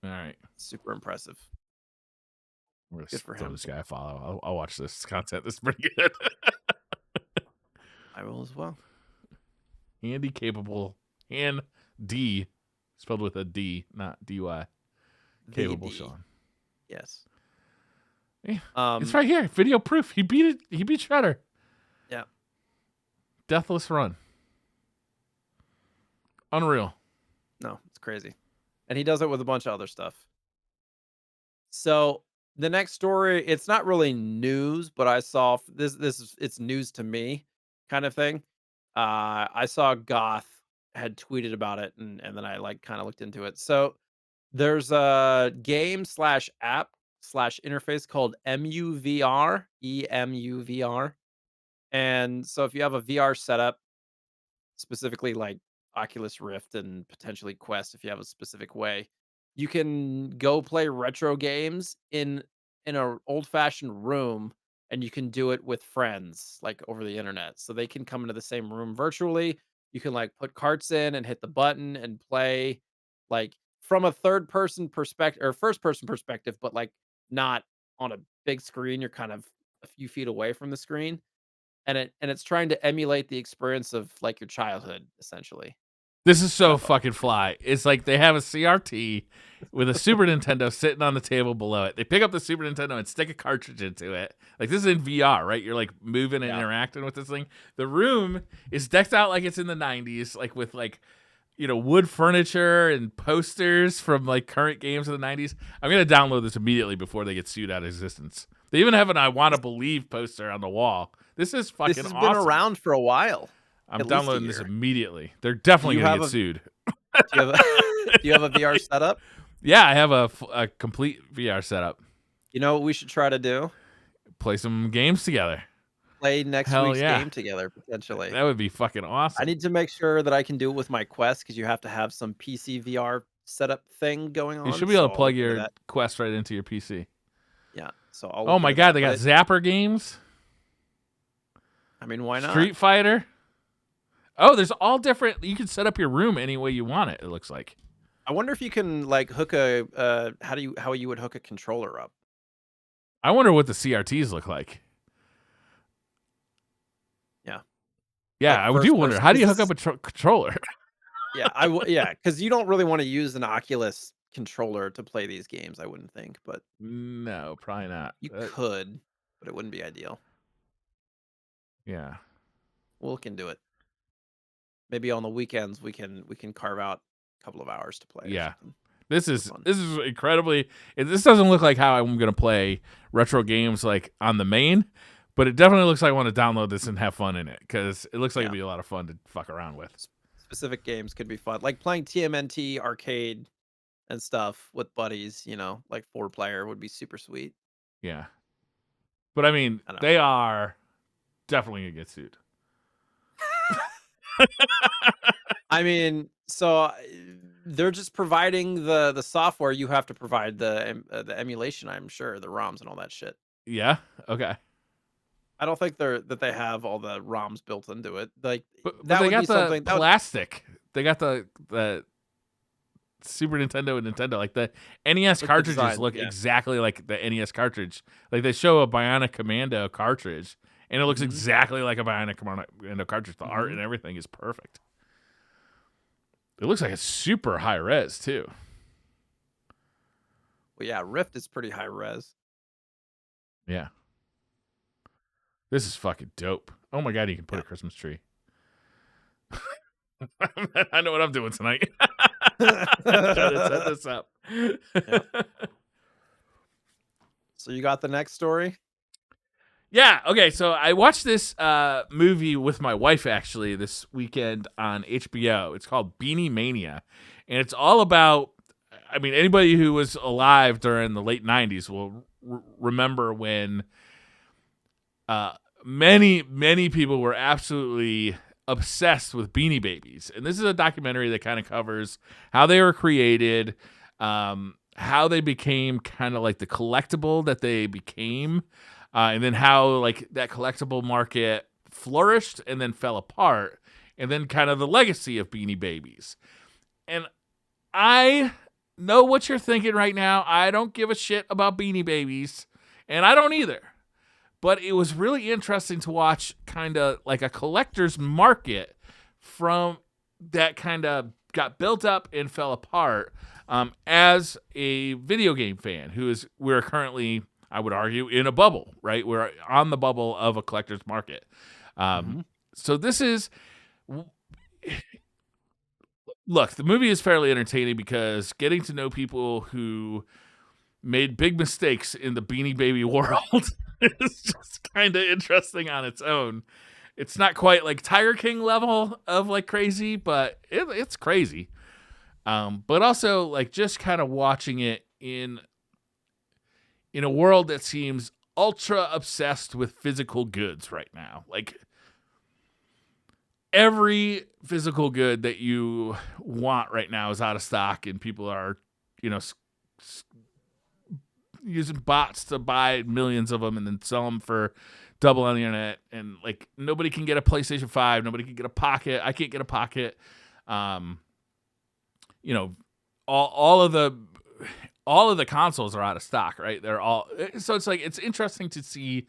All right. Super impressive. We're Good for throw him. this guy a follow. I'll watch this content. This is pretty good. I will as well. Handy Capable. And D. Spelled with a D, not D-Y. Capable Sean. Yes. Yeah. It's right here. Video proof. He beat it. He beat Shredder. Yeah. Deathless run. Unreal. No, it's crazy. And he does it with a bunch of other stuff. So the next story, it's not really news, but I saw it's news to me kind of thing. I saw Goth had tweeted about it, and then I like kind of looked into it. So there's a game / app / interface called EMUVR. And so if you have a VR setup, specifically like Oculus Rift and potentially Quest, if you have a specific way, you can go play retro games in a old fashioned room, and you can do it with friends like over the internet. So they can come into the same room virtually. You can like put carts in and hit the button and play like from a third person perspective or first person perspective, but like not on a big screen. You're kind of a few feet away from the screen, and it's trying to emulate the experience of like your childhood essentially. This is so fucking fly. It's like they have a CRT with a Super Nintendo sitting on the table below it. They pick up the Super Nintendo and stick a cartridge into it. Like, this is in VR, right? You're like moving and interacting with this thing. The room is decked out like it's in the 90s, like with like, you know, wood furniture and posters from like current games of the 90s. I'm going to download this immediately before they get sued out of existence. They even have an I Want to Believe poster on the wall. This is fucking awesome. This has been around for a while. I'm downloading this immediately. They're definitely going to get sued. Do you have a VR setup? Yeah, I have a complete VR setup. You know what we should try to do? Play some games together. Play next week's game together, potentially. That would be fucking awesome. I need to make sure that I can do it with my Quest, because you have to have some PC VR setup thing going on. You should be able to plug your Quest right into your PC. Yeah. So oh my god, they got Zapper games. I mean, why not? Street Fighter. Oh, there's all different. You can set up your room any way you want it. It looks like. I wonder if you can like hook a how you would hook a controller up. I wonder what the CRTs look like. Yeah. Yeah, like I do wonder. How do you hook up a controller? Yeah, because you don't really want to use an Oculus controller to play these games, I wouldn't think, but no, probably not. You could, but it wouldn't be ideal. Yeah. We'll look into it. Maybe on the weekends we can carve out a couple of hours to play. Yeah. This is incredibly. This doesn't look like how I'm going to play retro games like on the main, but it definitely looks like I want to download this and have fun in it, because it looks like it'd be a lot of fun to fuck around with. Specific games could be fun, like playing TMNT arcade and stuff with buddies. You know, like 4-player would be super sweet. Yeah, but I mean, they are definitely gonna get sued. I mean, so they're just providing the software. You have to provide the emulation, I'm sure, the ROMs and all that shit. Yeah. Okay. I don't think they have all the ROMs built into it. Like, But that they would be got the something that would plastic. They got the Super Nintendo and Nintendo. Like the NES like, the cartridges design, look yeah. exactly like the NES cartridge. Like they show a Bionic Commando cartridge, and it looks Mhm, exactly like a Bionic Commando cartridge. The art mhm. and everything is perfect. It looks like it's super high res too. Well, yeah, Rift is pretty high res. Yeah, this is fucking dope. Oh my god, you can put Yeah. a Christmas tree. I know what I'm doing tonight. Trying to set this up. Yeah. So you got the next story? Yeah, okay, so I watched this movie with my wife actually this weekend on HBO. It's called Beanie Mania. And it's all about, I mean, anybody who was alive during the late 90s will remember when uh many people were absolutely obsessed with Beanie Babies. And this is a documentary that kind of covers how they were created, how they became kind of like the collectible that they became, and then how like that collectible market flourished and then fell apart, and then kind of the legacy of Beanie Babies. And I know what you're thinking right now. I don't give a shit about Beanie Babies, and I don't either. But it was really interesting to watch kind of like a collector's market from that kind of got built up and fell apart, as a video game fan we're currently, I would argue, in a bubble, right? We're on the bubble of a collector's market. Um, Mhm. so this is, look, the movie is fairly entertaining because getting to know people who made big mistakes in the Beanie Baby world is just kind of interesting on its own. It's not quite like Tiger King level of like crazy, but it's crazy. But also like just kind of watching it in a world that seems ultra obsessed with physical goods right now. Like every physical good that you want right now is out of stock, and people are, you know, using bots to buy millions of them and then sell them for double on the internet. And like nobody can get a PlayStation 5, nobody can get a Pocket. I can't get a Pocket. Um, you know, all of the consoles are out of stock, right? They're all, so it's like it's interesting to see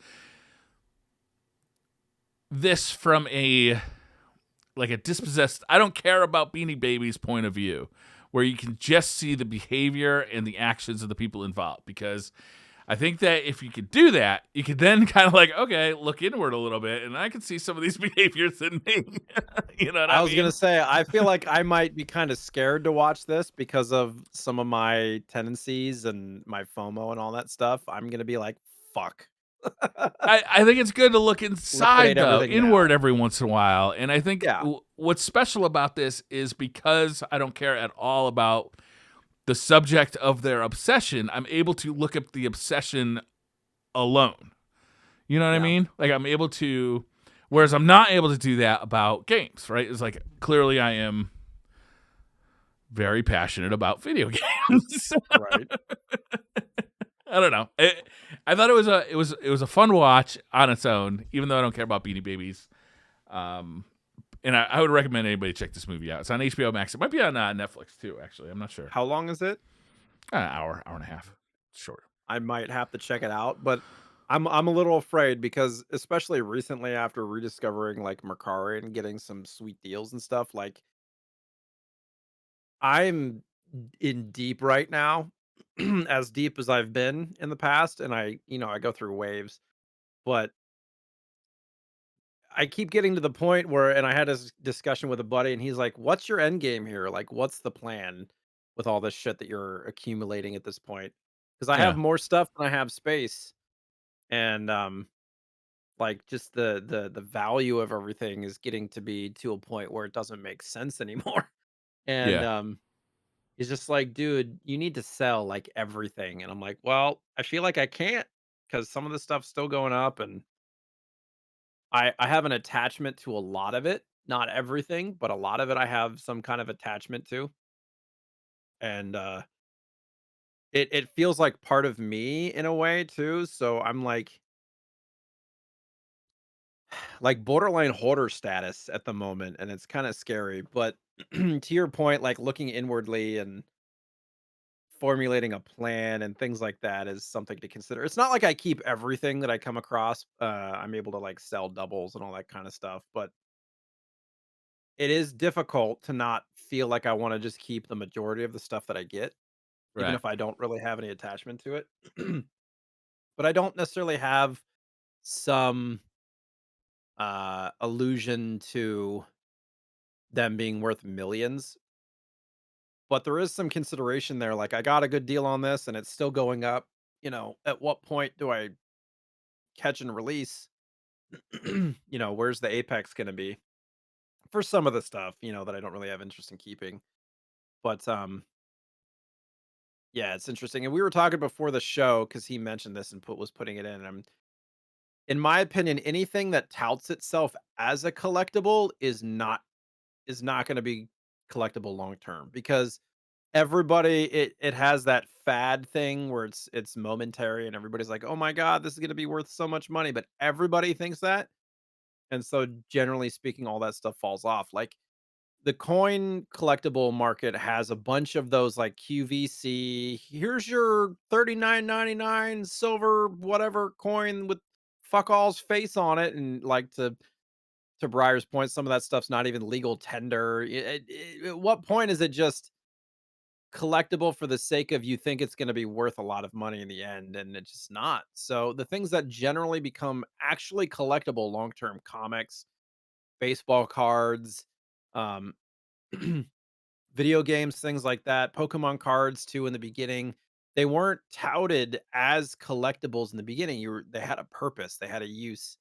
this from a like a dispossessed, I don't care about Beanie Babies point of view, where you can just see the behavior and the actions of the people involved. Because I think that if you could do that, you could then kind of like, okay, look inward a little bit, and I can see some of these behaviors in me. You know what I I was gonna mean? say, I feel like I might be kinda scared to watch this because of some of my tendencies and my FOMO and all that stuff. I'm gonna be like, "Fuck." I think it's good to look Liquidate inside though, everything inward now. every once in a while. And I think Yeah. what's special about this is because I don't care at all about the subject of their obsession, I'm able to look at the obsession alone. You know what I Yeah. mean? Like I'm able to, whereas I'm not able to do that about games, right? It's like clearly I am very passionate about video games. Right. I don't know. I thought it was a fun watch on its own, even though I don't care about Beanie Babies. Um, and I would recommend anybody check this movie out. It's on HBO Max. It might be on Netflix too. Actually, I'm not sure. How long is it? An hour and a half. Short. I might have to check it out, but I'm a little afraid because especially recently after rediscovering, like, Mercari and getting some sweet deals and stuff, like, I'm in deep right now, as deep as I've been in the past, and I go through waves, but I keep getting to the point where and I had this discussion with a buddy, and he's like, "What's your end game here? Like, what's the plan with all this shit that you're accumulating at this point?" Because I have Yeah. more stuff than I have space, and like just the value of everything is getting to be to a point where it doesn't make sense anymore. And Yeah. he's just like, "Dude, you need to sell like everything." And I'm like, "Well, I feel like I can't because some of the stuff's still going up, and I have an attachment to a lot of it, not everything, but a lot of it I have some kind of attachment to, and it feels like part of me in a way too. So I'm like, like borderline hoarder status at the moment, and it's kind of scary. But to your point, like looking inwardly and formulating a plan and things like that is something to consider. It's not like I keep everything that I come across. I'm able to like sell doubles and all that kind of stuff, but it is difficult to not feel like I want to just keep the majority of the stuff that I get, even Right. if I don't really have any attachment to it. But I don't necessarily have some allusion to them being worth millions. But there is some consideration there. Like I got a good deal on this and it's still going up. At what point do I catch and release? Where's the apex going to be for some of the stuff, that I don't really have interest in keeping. But yeah, it's interesting. And we were talking before the show because he mentioned this and was putting it in. And in my opinion, anything that touts itself as a collectible is not going to be collectible long term because it has that fad thing where it's momentary and everybody's like, "Oh my god, this is going to be worth so much money," but everybody thinks that. And so generally speaking, all that stuff falls off. Like the coin collectible market has a bunch of those like QVC. Here's your 39.99 silver whatever coin with fuck all's face on it, and like to Briar's point, some of that stuff's not even legal tender. At what point is it just collectible for the sake of you think it's going to be worth a lot of money in the end, and it's just not? So the things that generally become actually collectible long term, comics, baseball cards, um, video games, things like that. Pokemon cards too in the beginning. They weren't touted as collectibles in the beginning. They had a purpose, they had a use.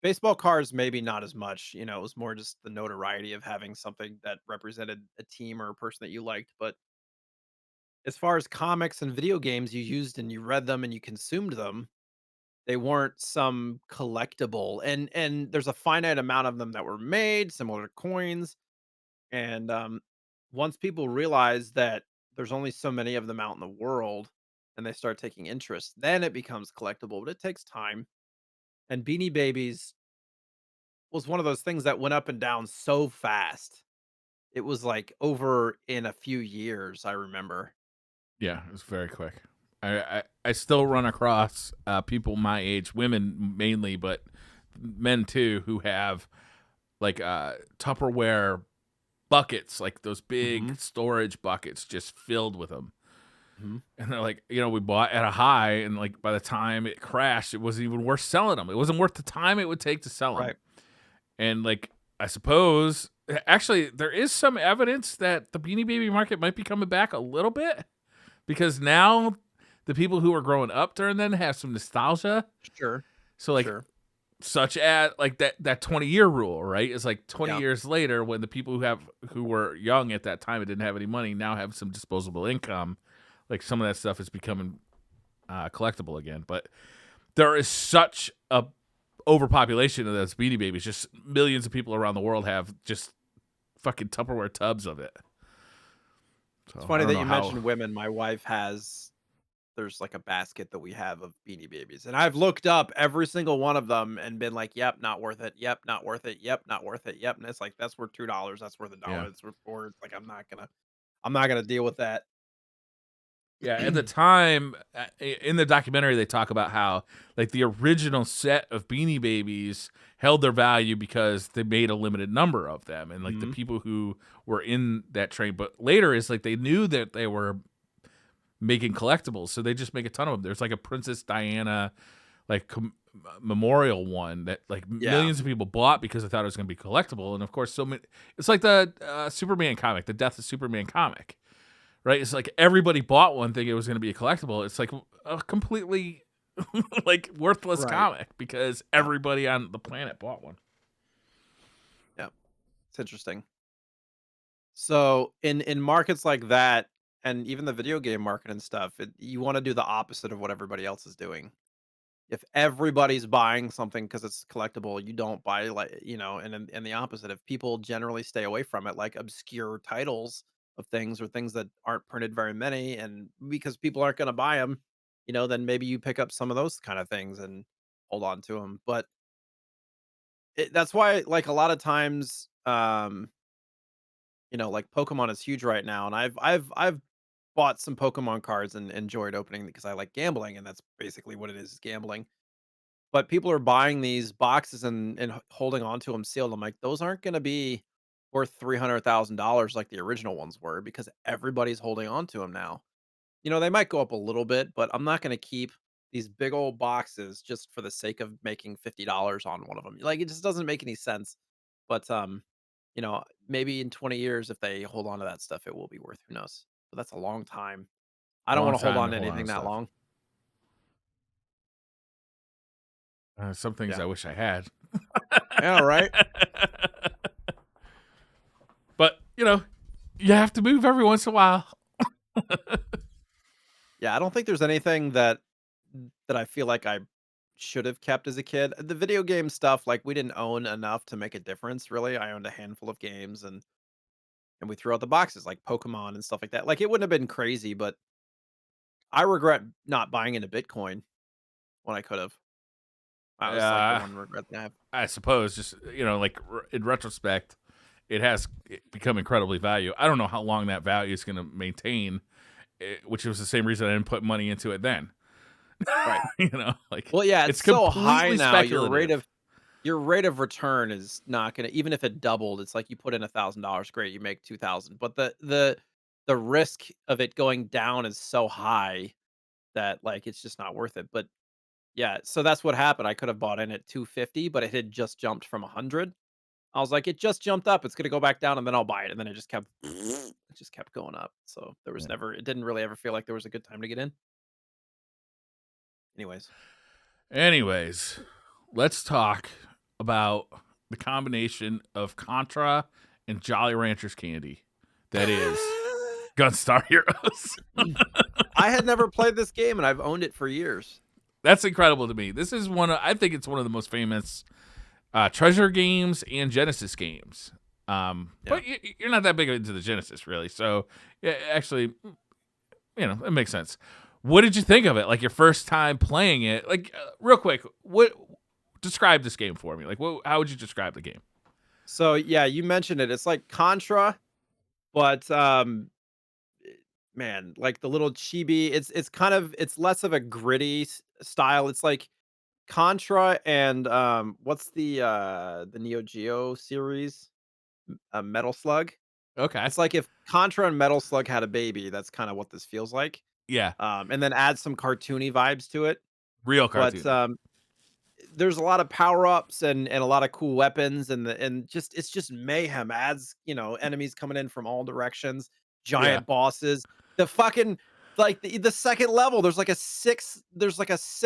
Baseball cards maybe not as much, it was more just the notoriety of having something that represented a team or a person that you liked. But as far as comics and video games, you used and you read them and you consumed them. They weren't some collectible. And there's a finite amount of them that were made, similar to coins. And once people realize that there's only so many of them out in the world and they start taking interest, then it becomes collectible, but it takes time. And Beanie Babies was one of those things that went up and down so fast. It was like over in a few years, I remember. Yeah, it was very quick. I still run across people my age, women mainly, but men too, who have like Tupperware buckets, like those big Mhm. storage buckets, just filled with them. Mhm. And they're like, we bought at a high, and like by the time it crashed, it wasn't even worth selling them. It wasn't worth the time it would take to sell them. Right. And like, I suppose actually there is some evidence that the Beanie Baby market might be coming back a little bit because now the people who were growing up during then have some nostalgia. Sure. So like, Sure. such as like that 20-year rule, right? It's like 20 Yeah. years later when the people who were young at that time and didn't have any money now have some disposable income. Like some of that stuff is becoming collectible again. But there is such a overpopulation of those Beanie Babies. Just millions of people around the world have just fucking Tupperware tubs of it. It's So I funny don't that know you how. mentioned women. My wife there's like a basket that we have of Beanie Babies. And I've looked up every single one of them and been like, "Yep, not worth it. Yep, not worth it. Yep, not worth it. Yep." And it's like that's worth $2. That's worth a Yeah. dollar. It's worth four. It's like I'm not gonna deal with that. Yeah, at the time in the documentary they talk about how like the original set of Beanie Babies held their value because they made a limited number of them and like the Mhm. people who were in that train, but later it's like they knew that they were making collectibles, so they just make a ton of them. There's like a Princess Diana like memorial one that like Yeah. millions of people bought because they thought it was going to be collectible, and of course so many. It's like the Superman comic, the Death of Superman comic, right? It's like everybody bought one thinking it was going to be a collectible. It's like a completely like worthless Right. comic because Yeah. everybody on the planet bought one. Yeah. It's interesting. So in markets like that, and even the video game market and stuff, you want to do the opposite of what everybody else is doing. If everybody's buying something because it's collectible, you don't buy, like, and the opposite. If people generally stay away from it, like obscure titles of things or things that aren't printed very many, and because people aren't going to buy them, then maybe you pick up some of those kind of things and hold on to them. But That's why, like, a lot of times, like Pokemon is huge right now, and I've bought some Pokemon cards and enjoyed opening because I like gambling, and that's basically what it is gambling. But people are buying these boxes and holding on to them sealed. I'm like, those aren't going to be worth $300,000 like the original ones were because everybody's holding on to them now. They might go up a little bit, but I'm not going to keep these big old boxes just for the sake of making $50 on one of them. Like, it just doesn't make any sense. But maybe in 20 years, if they hold on to that stuff, it will be worth. Who knows? But that's a long time. I don't Long want to hold time on to to hold on to anything that stuff. long. Some things Yeah. I wish I had. Yeah. Right. But, you have to move every once in a while. Yeah. I don't think there's anything that I feel like I should have kept as a kid. The video game stuff, like, we didn't own enough to make a difference. Really, I owned a handful of games, and we threw out the boxes like Pokemon and stuff like that. Like, it wouldn't have been crazy, but I regret not buying into Bitcoin when I could have. That was like the Uh, one regret that I have. I suppose just, like in retrospect, it has become incredibly value. I don't know how long that value is going to maintain, which was the same reason I didn't put money into it then. Right. Like Well, yeah, it's it's so high completely now. speculative. Your rate of return is not gonna, even if it doubled, it's like you put in $1,000, great, you make 2,000. But the risk of it going down is so high that, like, it's just not worth it. But yeah, so that's what happened. I could have bought in at 250, but it had just jumped from 100. I was like, it just jumped up. It's gonna go back down, and then I'll buy it. And then it just kept going up. So it didn't really ever feel like there was a good time to get in. Anyways. Anyways, let's talk about the combination of Contra and Jolly Ranchers candy. That is Gunstar Heroes. I had never played this game, and I've owned it for years. That's incredible to me. This is I think it's one of the most famous Treasure games and Genesis games. Yeah. But you're not that big into the Genesis, really. So, yeah, actually, it makes sense. What did you think of it? Like your first time playing it? Like, real quick, what describe this game for me? Like, how would you describe the game? So, yeah, you mentioned it. It's like Contra, but, man, like the little chibi, it's less of a gritty style. It's like Contra and, what's the Neo Geo series? Metal Slug? Okay, It's like if Contra and Metal Slug had a baby, that's kinda what this feels like. yeah, And then add some cartoony vibes to it. real But, cartoony. there's a lot of power-ups and a lot of cool weapons, and just it's just mayhem. Adds, enemies coming in from all directions, Yeah, giant bosses. The fucking, like, the second level, there's like a 6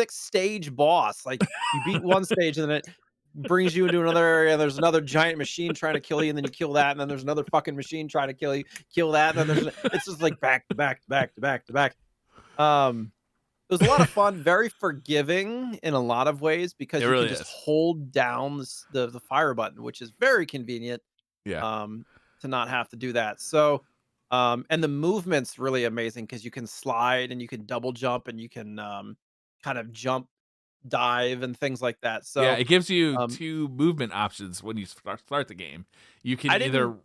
stage boss. Like, you beat one stage, and then it brings you into another area, and there's another giant machine trying to kill you, and then you kill that, and then there's another fucking machine trying to kill that, and then it's just like back to back to back to back to back. Um it was a lot of fun, very forgiving in a lot of ways it because you can really just is. hold down the fire button, which is very convenient, Yeah, um, to not have to do that. So, and the movement's really amazing because you can slide and you can double jump and you can, kind of jump, dive, and things like that. yeah. So, It gives you um, two movement options when you start the game. You can I didn't. either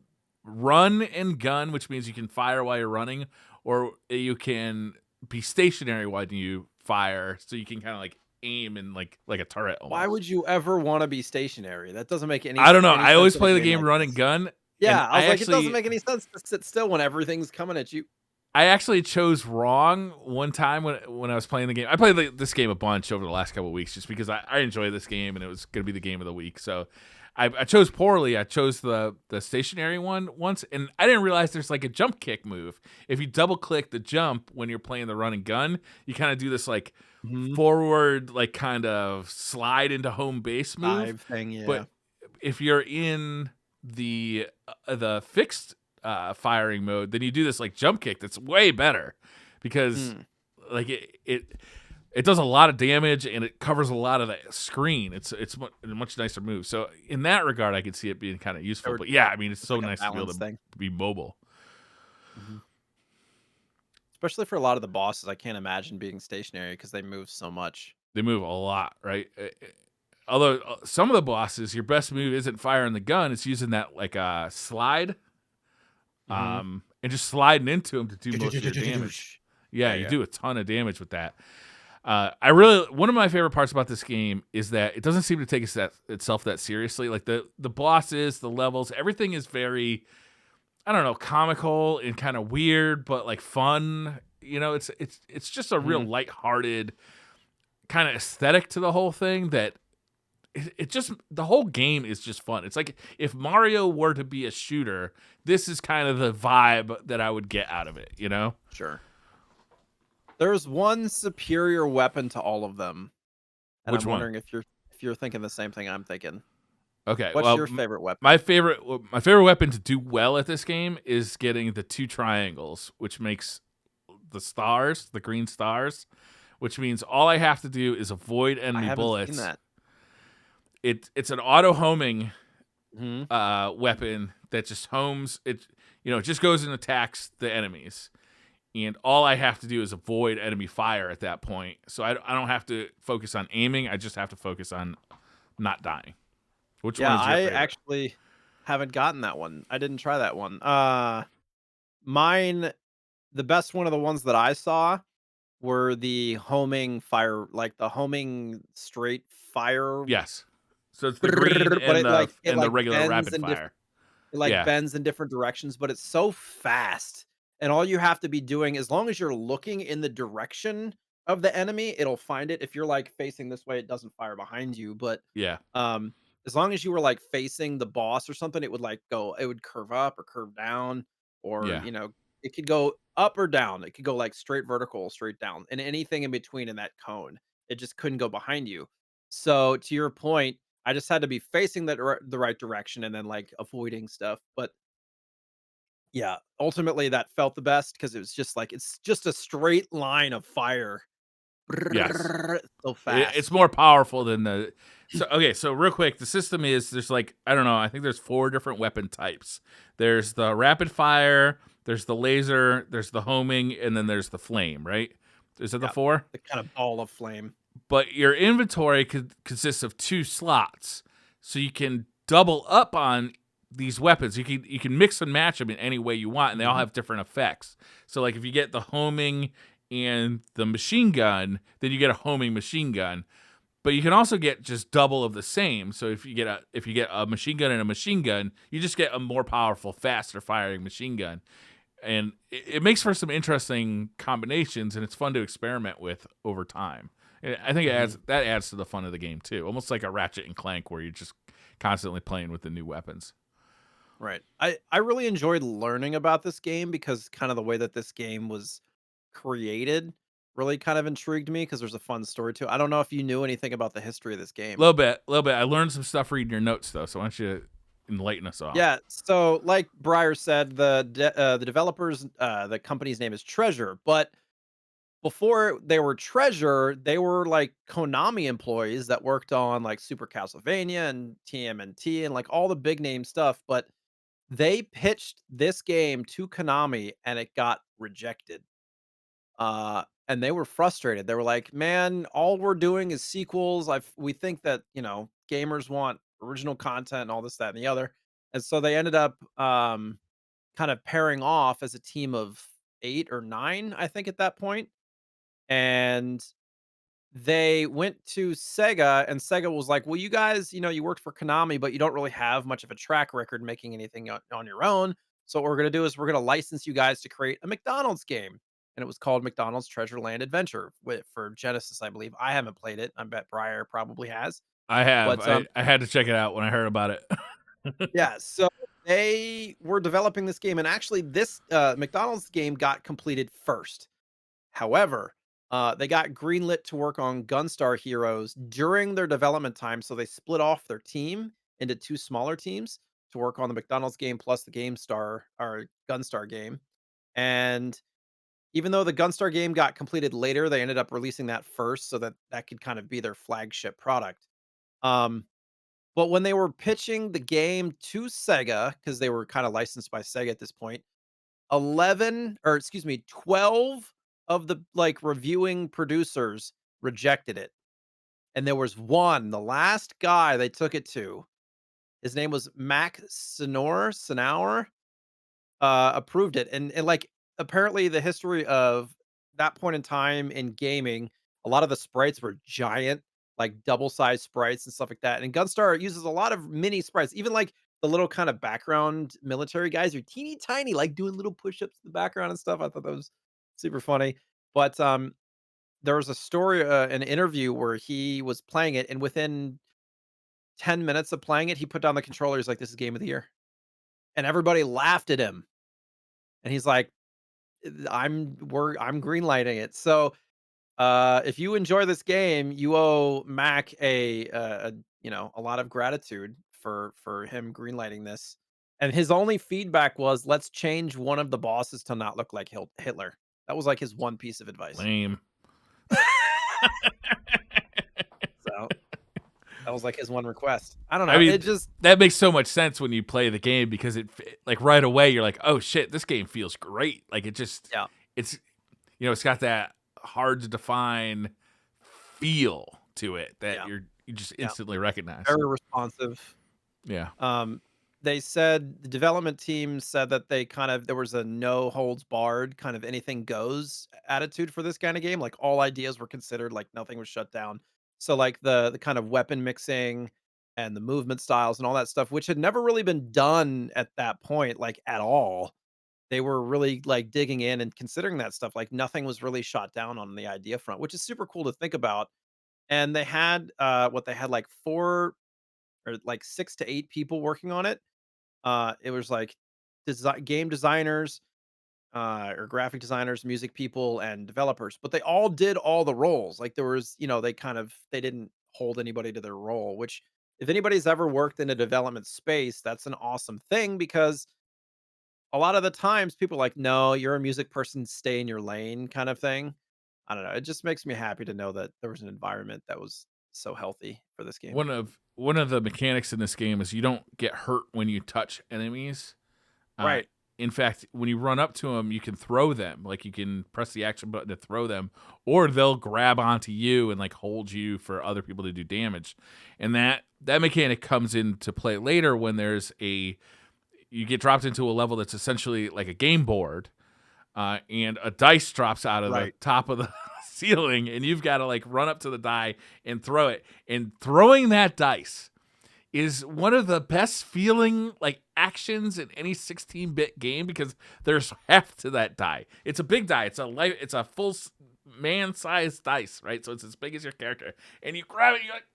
run and gun, which means you can fire while you're running, or you can be stationary while you fire, so you can kind of like aim and like a turret Why almost. would you ever want to be stationary? That doesn't make I don't know. any I sense always in a play the game game like run and this. gun, and Yeah, I was like, it doesn't make any sense to sit still when everything's coming at you. I actually chose wrong one time when I was playing the game. I played this game a bunch over the last couple of weeks just because I enjoy this game and it was going to be the game of the week. So I chose poorly. I chose the stationary one once, and I didn't realize there's like a jump kick move. If you double click the jump when you're playing the run and gun, you kind of do this like Mhm. forward, like kind of slide into home base move. Dive thing, yeah. But if you're in the fixed firing mode, then you do this like jump kick that's way better because Mm. like it does a lot of damage and it covers a lot of the screen. It's a much nicer move. So in that regard, I could see it being kind of useful. Or But yeah, I mean, it's it's so like a nice to be able balance to thing. be mobile. Mhm. Especially for a lot of the bosses, I can't imagine being stationary because they move so much. They move a lot, right? although some of the bosses, your best move isn't firing the gun; it's using that like slide, Mhm. and just sliding into them to do most of your damage. Yeah, Yeah, you yeah. do a ton of damage with that. I really one of my favorite parts about this game is that it doesn't seem to take itself that seriously. Like the bosses, the levels, everything is very, I don't know, comical and kind of weird, but like fun. You know, it's just a real Mhm. lighthearted kind of aesthetic to the whole thing that it just the whole game is just fun. It's like if Mario were to be a shooter, this is kind of the vibe that I would get out of it, you know? Sure. There's one superior weapon to all of them, and Which I'm one? wondering if you're thinking the same thing I'm thinking. Okay, What's well, your favorite my weapon? favorite my favorite weapon to do well at this game is getting the two triangles, which makes the stars, the green stars, which means all I have to do is avoid I enemy haven't seen bullets. that. It's an auto homing Mhm. weapon that just homes it. You know, it just goes and attacks the enemies, and all I have to do is avoid enemy fire at that point. So I don't have to focus on aiming. I just have to focus on not dying. Which one Yeah, is your I favorite? actually haven't gotten that one. I didn't try that one. Mine the best one of the ones that I saw were the homing fire, like the homing straight fire, Yes. So it's the green but and it the like regular bends rapid in different fire. it like Yeah. bends in different directions, but it's so fast. And all you have to be doing, as long as you're looking in the direction of the enemy, it'll find it. If you're like facing this way, it doesn't fire behind you. But Yeah. um, as long as you were like facing the boss or something, it would curve up or curve down, or Yeah. it could go up or down. It could go like straight vertical, straight down, and anything in between in that cone. It just couldn't go behind you. So to your point, I just had to be facing the right direction and then, like, avoiding stuff, but yeah, ultimately, that felt the best because it was just like it's just a straight line of fire. Yes. So It's fast. more powerful than the so okay, so real quick, the system is there's like I don't know, I think there's four different weapon types. There's the rapid fire, there's the laser, there's the homing, and then there's the flame, right? Is it the Yeah, four? the kinda ball of flame. But your inventory consists of two slots, so you can double up on these weapons. You can mix and match them in any way you want, and they all Mhm. have different effects. So like if you get the homing and the machine gun, then you get a homing machine gun. But you can also get just double of the same. So if you get a machine gun and a machine gun, you just get a more powerful, faster firing machine gun. And it makes for some interesting combinations, and it's fun to experiment with over time. And I think Mhm. that adds to the fun of the game too, almost like a Ratchet and Clank, where you're just constantly playing with the new weapons. Right. I really enjoyed learning about this game because kind of the way that this game was created really kind of intrigued me because there's a fun story to it. I don't know if you knew anything about the history of this game. A little bit. I learned some stuff reading your notes though, so why don't you enlighten us all? Yeah, so like Briar said, the developers, the company's name is Treasure, but before they were Treasure, they were like Konami employees that worked on like Super Castlevania and TMNT and like all the big name stuff. But they pitched this game to Konami and it got rejected. And they were frustrated. They were like, "Man, all we're doing is sequels. We think that gamers want original content and all this, that, and the other." And so they ended up kind of pairing off as a team of 8 or 9, I think, at that point. And they went to Sega, and Sega was like, "Well, you guys, you worked for Konami, but you don't really have much of a track record making anything on your own. So what we're gonna do is we're gonna license you guys to create a McDonald's game." And it was called McDonald's Treasure Land Adventure for Genesis, I believe. I haven't played it. I bet Briar probably has. I have. But I had to check it out when I heard about it. yeah, so they were developing this game, and actually, this McDonald's game got completed first. However, they got greenlit to work on Gunstar Heroes during their development time, so they split off their team into 2 smaller teams to work on the McDonald's game plus the GameStar or Gunstar game. And even though the Gunstar game got completed later, they ended up releasing that first so that that could kind of be their flagship product. Um, but when they were pitching the game to Sega, because they were kind of licensed by Sega at this point, 11 or excuse me, 12 of the, like, reviewing producers rejected it. And there was one, the last guy they took it to, his name was Mac Senour, approved it, and, like, apparently the history of that point in time in gaming, a lot of the sprites were giant, like, double-sized sprites and stuff like that, and Gunstar uses a lot of mini sprites, even, like, the little kind of background military guys are teeny tiny, like, doing little push-ups in the background and stuff. I thought that was super funny, but, there was a story, an interview where he was playing it, and within 10 minutes of playing it, he put down the controller, he's like, "This is game of the year," and everybody laughed at him, and he's like, I'm greenlighting it." So, if you enjoy this game, you owe Mac a lot of gratitude for him greenlighting this, and his only feedback was, "Let's change one of the bosses to not look like Hitler." That was, like, his one piece of advice. Lame. So that was, like, his one request. I don't I know, mean, it just that makes so much sense when you play the game because like right away you're like, oh shit, this game feels great. Like yeah, it's it's got that hard to define feel to it that yeah, you just yeah, instantly recognize. very responsive. Yeah. Um, they said the development team said that there was a no holds barred, kind of anything goes attitude for this kind of game. Like all ideas were considered, like nothing was shut down. So like the kind of weapon mixing and the movement styles and all that stuff, which had never really been done at that point, like at all. They were really like digging in and considering that stuff. Like nothing was really shot down on the idea front, which is super cool to think about. And they had what they had like four or like 6 to 8 people working on it. It was like game designers, or graphic designers, music people, and developers, but they all did all the roles. Like there was, they didn't hold anybody to their role, which if anybody's ever worked in a development space, that's an awesome thing because a lot of the times people are like, no, you're a music person, stay in your lane kind of thing. I don't know. It just makes me happy to know that there was an environment that was so healthy for this game. One of the mechanics in this game is you don't get hurt when you touch enemies. Uh, Right. in fact, when you run up to them, you can throw them. Like you can press the action button to throw them, or they'll grab onto you and like hold you for other people to do damage. And that mechanic comes into play later when you get dropped into a level that's essentially like a game board, and a dice drops out of the Right. top of the ceiling, and you've got to like run up to the die and throw it. And throwing that dice is one of the best feeling like actions in any 16-bit game because there's heft to that die. It's a big die. It's a full man-sized dice, right? So it's as big as your character, and you grab it, you're like,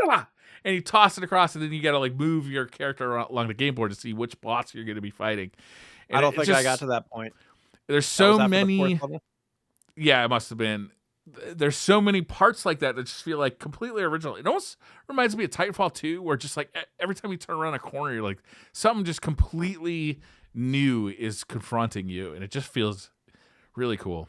"Yeah!" And you toss it across, and then you got to like move your character along the game board to see which boss you're going to be fighting. I And don't think I got to that point. there's That was so after the fourth many. level. Yeah, it must have been. There's so many parts like that just feel like completely original. It almost reminds me of Titanfall 2, where just like every time you turn around a corner, you're like something just completely new is confronting you, and it just feels really cool.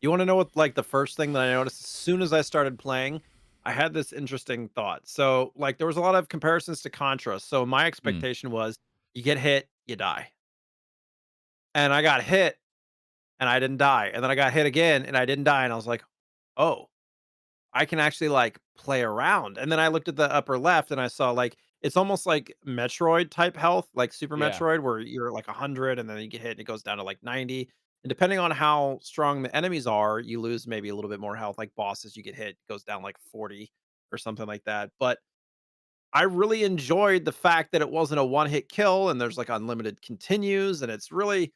You wanna know what, like, the first thing that I noticed as soon as I started playing? I had this interesting thought. So, like, there was a lot of comparisons to Contra, so my Mm. expectation was you get hit, you die. And I got hit, and I didn't die, and then I got hit again, and I didn't die, and I was like, "Oh, I can actually, like, play around." And then I looked at the upper left, and I saw, like, it's almost like Metroid type health, like Super Yeah, Metroid, where you're, like, 100, and then you get hit, and it goes down to, like, 90. And depending on how strong the enemies are, you lose maybe a little bit more health, like bosses, you get hit, goes down, like, 40 or something like that. But I really enjoyed the fact that it wasn't a one-hit kill, and there's, like, unlimited continues, and it's really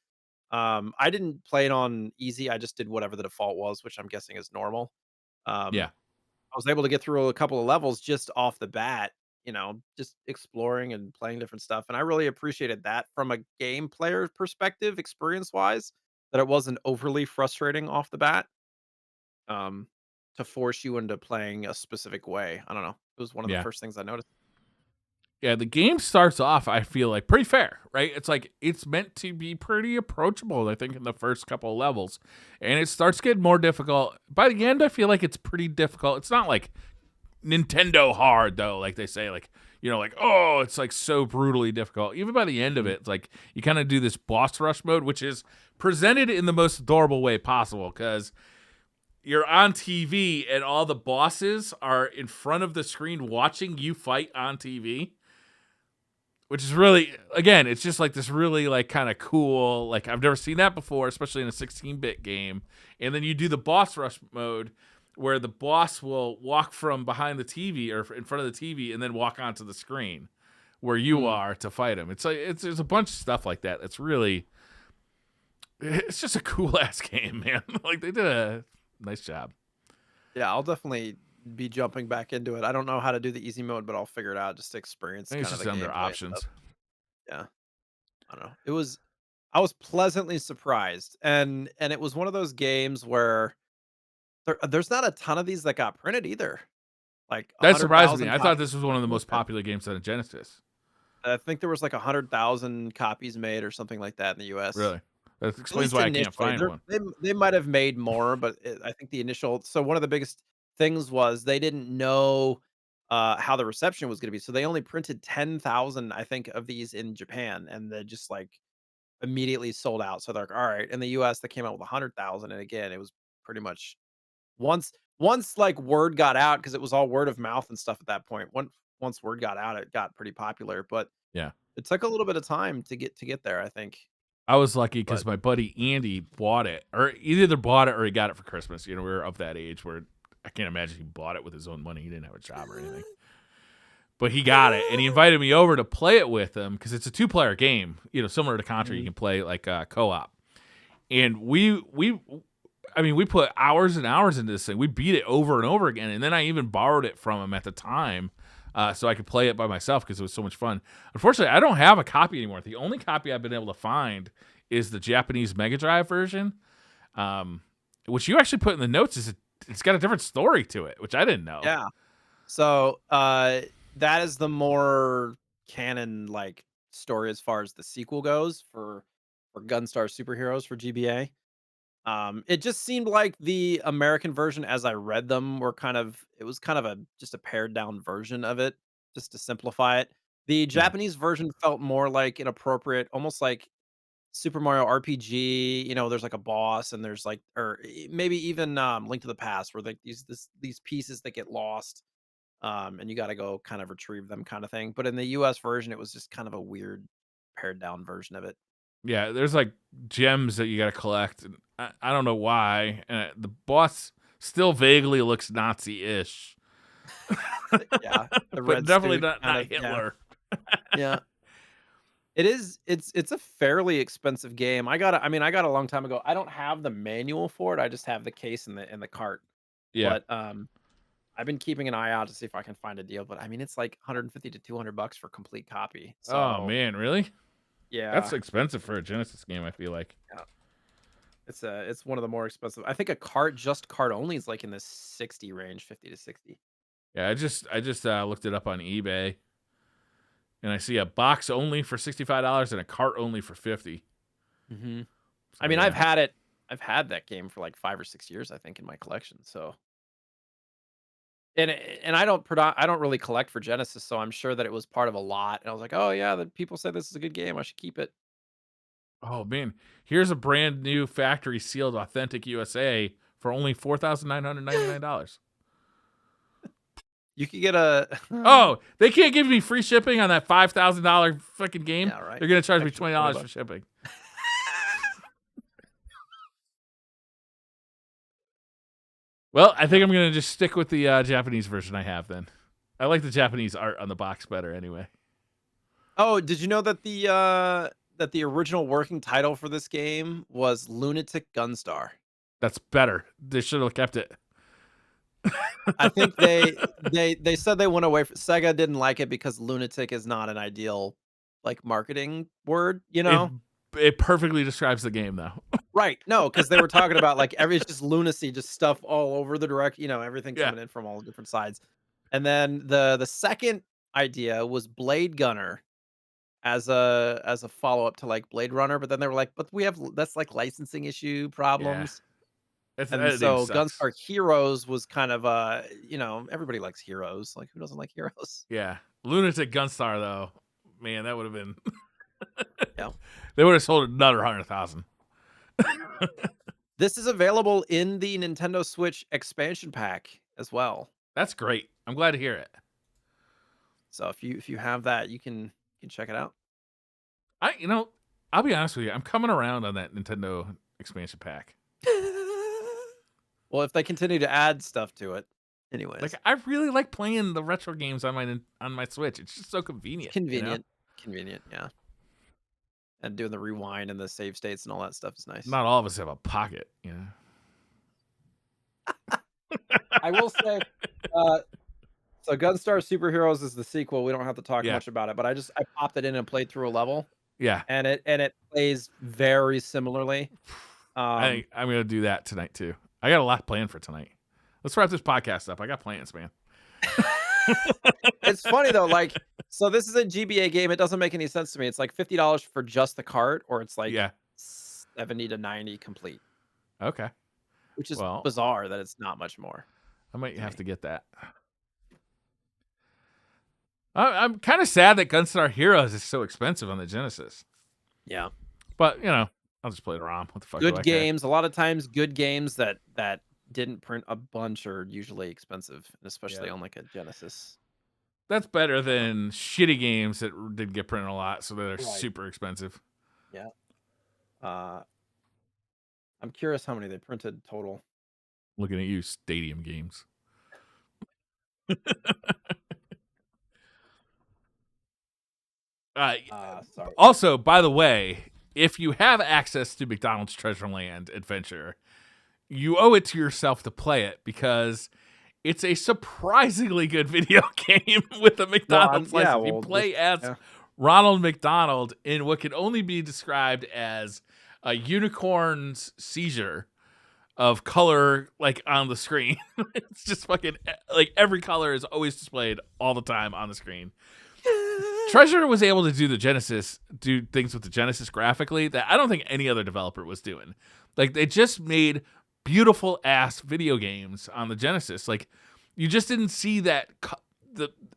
I didn't play it on easy, I just did whatever the default was, which I'm guessing is normal. Um, yeah. I was able to get through a couple of levels just off the bat, just exploring and playing different stuff. And I really appreciated that from a game player perspective, experience wise, that it wasn't overly frustrating off the bat um, to force you into playing a specific way. I don't know. It was one of the Yeah. first things I noticed. Yeah, the game starts off, I feel like, pretty fair, right? It's like it's meant to be pretty approachable, I think, in the first couple of levels. And it starts getting more difficult. By the end, I feel like it's pretty difficult. It's not like Nintendo hard, though, like they say, like, like, oh, it's like so brutally difficult. Even by the end of Mm. it, it's like you kind of do this boss rush mode, which is presented in the most adorable way possible because you're on TV and all the bosses are in front of the screen watching you fight on TV, which is really, again, it's just like this really like kind of cool, like I've never seen that before, especially in a 16-bit game. And then you do the boss rush mode where the boss will walk from behind the TV or in front of the TV and then walk onto the screen where you are to fight him. It's like there's a bunch of stuff like that. It's just a cool ass game, man. Like they did a nice job. Yeah, I'll definitely be jumping back into it. I don't know how to do the easy mode, but I'll figure it out just to experience I think kind it's of just the under gameplay and options. stuff. Yeah. I don't know. I was pleasantly surprised. And it was one of those games where there's not a ton of these that got printed either. Like That surprised me. 100,000 I thought copies this was or one of the something like most that. popular games on a Genesis. I think there was like 100,000 copies made or something like that in the US. Really, that At explains least why I can't initially. find one. They might have made more, but I think the initial, so one of the biggest things was they didn't know how the reception was going to be. So they only printed 10,000, I think, of these in Japan, and they just like immediately sold out. So they're like, all right. In the US, they came out with 100,000, and again, it was pretty much once like word got out, because it was all word of mouth and stuff at that point. Once word got out, it got pretty popular, but Yeah, it took a little bit of time to get there, I think. I was lucky because But my buddy Andy bought it, or he either bought it or he got it for Christmas. You know, we were of that age where I can't imagine he bought it with his own money. He didn't have a job or anything, but he got it and he invited me over to play it with him because it's a 2-player game. You know, similar to Contra, you Mhm. can play like co-op. And I mean, we put hours and hours into this thing. We beat it over and over again, and then I even borrowed it from him at the time, so I could play it by myself because it was so much fun. Unfortunately, I don't have a copy anymore. The only copy I've been able to find is the Japanese Mega Drive version, which you actually put in the notes. It's got a different story to it, which I didn't know. Yeah. So, that is the more canon, like, story as far as the sequel goes for Gunstar Superheroes for GBA. It just seemed like the American version, as I read them, were it was kind of a just a pared down version of it, just to simplify it. The Yeah, Japanese version felt more like inappropriate, almost like Super Mario RPG. There's like a boss, and there's like, or maybe even Link to the Past, where like these pieces that get lost, and you got to go kind of retrieve them, kind of thing. But in the US version, it was just kind of a weird pared down version of it. yeah. There's like gems that you got to collect. And I don't know why. And the boss still vaguely looks Nazi-ish, Yeah, the but red definitely suit not kind of, yeah. Hitler. Yeah. It's a fairly expensive game. I got a long time ago. I don't have the manual for it. I just have the case in the cart. Yeah. But I've been keeping an eye out to see if I can find a deal, but I mean it's like 150 to 200 bucks for complete copy. Oh So, man, really? That's yeah. expensive for a Genesis game, I feel like. Yeah. It's one of the more expensive. I think a cart only is like in the 60 range, 50 to 60. Yeah, I just looked it up on eBay and I see a box only for $65 and a cart only for 50. Mhm. I So mean, yeah. I've had that game for like 5 or 6 years, I think, in my collection. So, and I don't really collect for Genesis, so I'm sure that it was part of a lot. And I was like, "Oh yeah, the people said this is a good game. I should keep it." Oh man, here's a brand new factory sealed authentic USA for only $4,999. You could get a Oh, they can't give me free shipping on that $5,000 fucking game. Yeah, right. They're gonna charge me Extra 20 $20 for bucks. shipping. Well, I think Yeah. I'm gonna just stick with the Japanese version I have then. I like the Japanese art on the box better anyway. Oh, did you know that the original working title for this game was Lunatic Gunstar? That's better. They should have kept it. I think they said they went away Sega didn't like it because lunatic is not an ideal, like, marketing word, you It know? it perfectly describes the game though. Right. No, because they were talking about, like, it's just lunacy, just stuff all over the everything Yeah. coming in from all different sides. And then the second idea was Blade Gunner as a follow-up to, like, Blade Runner, but then they were like, "But we have that's, like, licensing issue Yeah. problems." And That name so sucks. Gunstar Heroes was kind of, everybody likes heroes, like, who doesn't like heroes? Yeah. Lunatic Gunstar though. Man, that would have been Yeah. they would have sold another 100,000. This is available in the Nintendo Switch expansion pack as well. That's great. I'm glad to hear it. So if you have that, you can check it out. I'll be honest with you. I'm coming around on that Nintendo expansion pack. Well, if they continue to add stuff to it, Like, anyways, I really like playing the retro games on my Switch. It's just so convenient. convenient, yeah. And doing the rewind and the save states and all that stuff is nice. Not all of us have a pocket, you know. I will say, so Gunstar Superheroes is the sequel. We don't have to talk Yeah. much about it, but I popped it in and played through a level, Yeah. and it plays very similarly. I'm gonna do that tonight too. I got a lot planned for tonight. Let's wrap this podcast up. I got plans, man. It's funny though, like, so this is a GBA game. It doesn't make any sense to me. It's like $50 for just the cart, or it's like Yeah. 70 to 90 complete, Okay. which is Well, bizarre that it's not much more. I might have to get that. I'm kind of sad that Gunstar Heroes is so expensive on the Genesis. Yeah. But, I'll just play the ROM. What the fuck do I Good care? games. A lot of times, good games that didn't print a bunch are usually expensive, especially on like a Genesis. That's better than shitty games that did get printed a lot, so they're super expensive. Yeah. I'm curious how many they printed total. Looking at you, Stadium Games. Sorry. Also, by the way, if you have access to McDonald's Treasureland Adventure, you owe it to yourself to play it because it's a surprisingly good video game with a McDonald's license. You play as Ronald McDonald in what can only be described as a unicorn's seizure of color, like, on the screen. It's just fucking, like, every color is always displayed all the time on the screen. Treasure was able to do things with the Genesis graphically that I don't think any other developer was doing. Like, they just made beautiful ass video games on the Genesis. Like, you just didn't see that.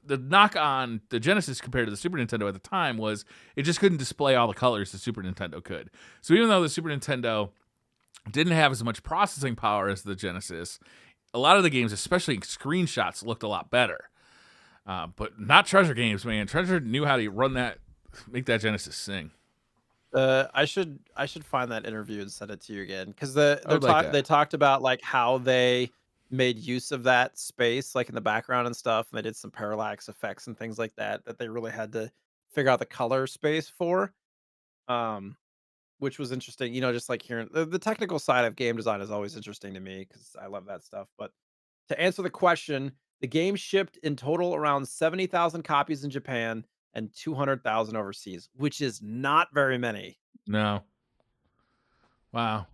The knock on the Genesis compared to the Super Nintendo at the time was it just couldn't display all the colors the Super Nintendo could. So even though the Super Nintendo didn't have as much processing power as the Genesis, a lot of the games, especially screenshots, looked a lot better. But not Treasure games, man. Treasure knew how to make that Genesis sing. I should find that interview and send it to you again, because they talked about like how they made use of that space, like in the background and stuff, and they did some parallax effects and things like that they really had to figure out the color space for, which was interesting. Just like hearing the technical side of game design is always interesting to me because I love that stuff. But to answer the question, the game shipped in total around 70,000 copies in Japan and 200,000 overseas, which is not very many. No. Wow.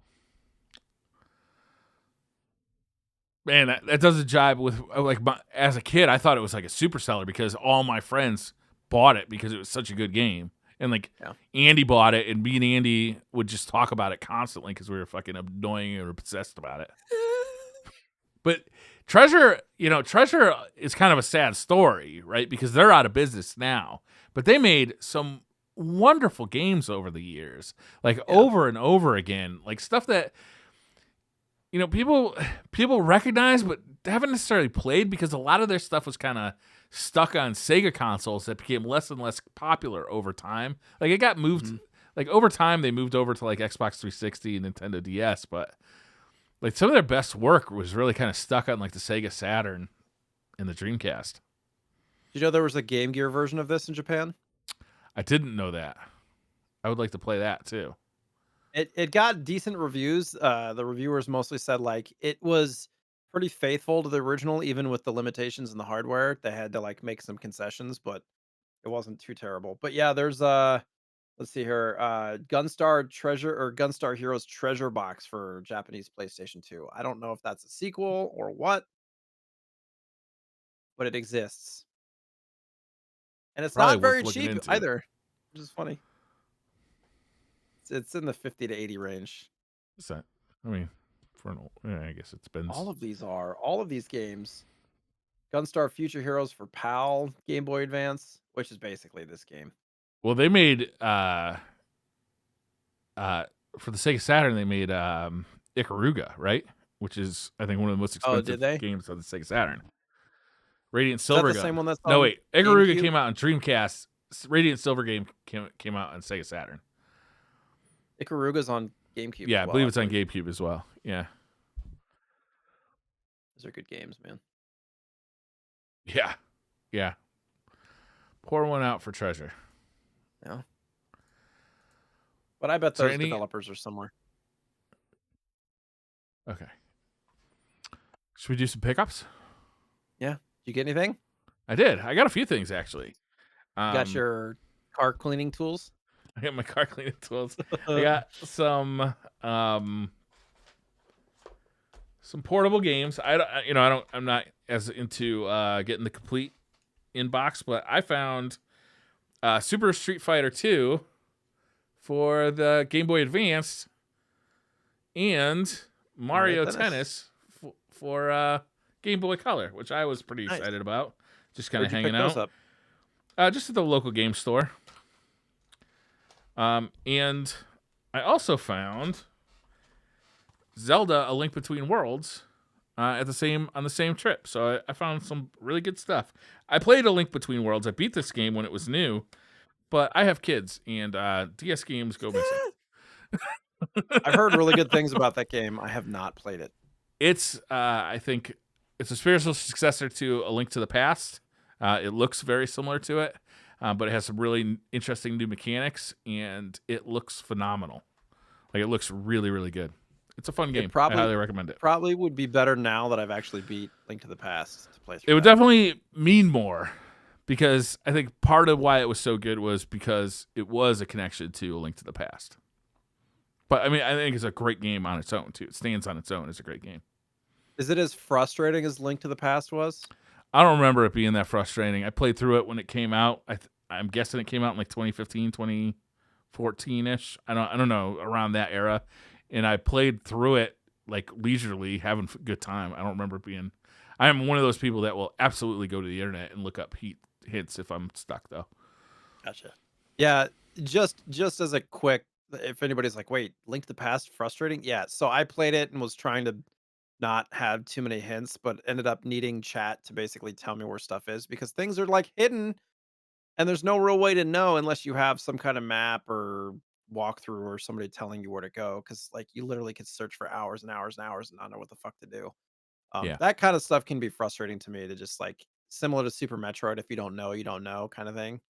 Man, that doesn't jibe with, like, as a kid, I thought it was like a superseller because all my friends bought it because it was such a good game. And, like, Andy bought it, and me and Andy would just talk about it constantly because we were fucking annoying or obsessed about it. But Treasure is kind of a sad story, right? Because they're out of business now. But they made some wonderful games over the years, like over and over again, like stuff that people recognize but haven't necessarily played because a lot of their stuff was kind of stuck on Sega consoles that became less and less popular over time. Like, it got moved, like, over time they moved over to like Xbox 360 and Nintendo DS, but like some of their best work was really kind of stuck on like the Sega Saturn and the Dreamcast. Did you know there was a Game Gear version of this in Japan? I didn't know that. I would like to play that too. It got decent reviews. The reviewers mostly said like it was pretty faithful to the original, even with the limitations in the hardware. They had to like make some concessions, but it wasn't too terrible. But yeah, there's let's see here, Gunstar Heroes Treasure Box for Japanese PlayStation 2. I don't know if that's a sequel or what, but it exists. And it's Probably not very worth looking cheap into. either, which is funny. It's in the 50 to 80 range. What's that? I mean, I guess it depends. All of these games. Gunstar Future Heroes for PAL, Game Boy Advance, which is basically this game. Well, they made for the Sega Saturn, they made Ikaruga, right? Which is, I think, one of the most Oh, did expensive they? games on the Sega Saturn. Radiant Is that the Silvergun. same one that's No, on wait. Ikaruga GameCube? came out on Dreamcast. Radiant Silver game came out on Sega Saturn. Ikaruga's on GameCube Yeah, as I well, believe I it's on believe. GameCube as well. Yeah. Those are good games, man. Yeah. Yeah. Pour one out for treasure. Yeah. But I bet Is there those any? developers are somewhere. Okay. Should we do some pickups? Yeah. Did you get anything? I did. I got a few things actually. You got your car cleaning tools? I got my car cleaning tools. I got some portable games. I'm not as into getting the complete inbox, but I found Super Street Fighter 2 for the Game Boy Advance and Mario Tennis for Game Boy Color, which I was pretty Nice. excited about. Just kind of Where'd you hanging pick those out. up? Just at the local game store. And I also found Zelda: A Link Between Worlds on the same trip. So I found some really good stuff. I played A Link Between Worlds. I beat this game when it was new, but I have kids and DS games go missing. I've heard really good things about that game. I have not played it. It's I think it's a spiritual successor to A Link to the Past. It looks very similar to it, but it has some really interesting new mechanics, and it looks phenomenal. Like, it looks really, really good. It's a fun game. I highly recommend it. Probably would be better now that I've actually beat Link to the Past to play through. It would definitely mean more, because I think part of why it was so good was because it was a connection to A Link to the Past. But I mean, I think it's a great game on its own too. It stands on its own as a great game. Is it as frustrating as Link to the Past was? I don't remember it being that frustrating. I played through it when it came out. I'm guessing it came out in like 2015, 2014-ish. I don't know, around that era. And I played through it like leisurely, having a good time. I don't remember it being. I am one of those people that will absolutely go to the internet and look up hints if I'm stuck, though. Gotcha. Yeah, just as a quick, if anybody's like, wait, Link to the Past frustrating? Yeah. So I played it and was trying to not have too many hints, but ended up needing chat to basically tell me where stuff is because things are like hidden and there's no real way to know unless you have some kind of map or walkthrough or somebody telling you where to go. Cause like you literally could search for hours and hours and hours and not know what the fuck to do. Yeah. That kind of stuff can be frustrating to me to just like similar to Super Metroid. If you don't know, you don't know kind of thing.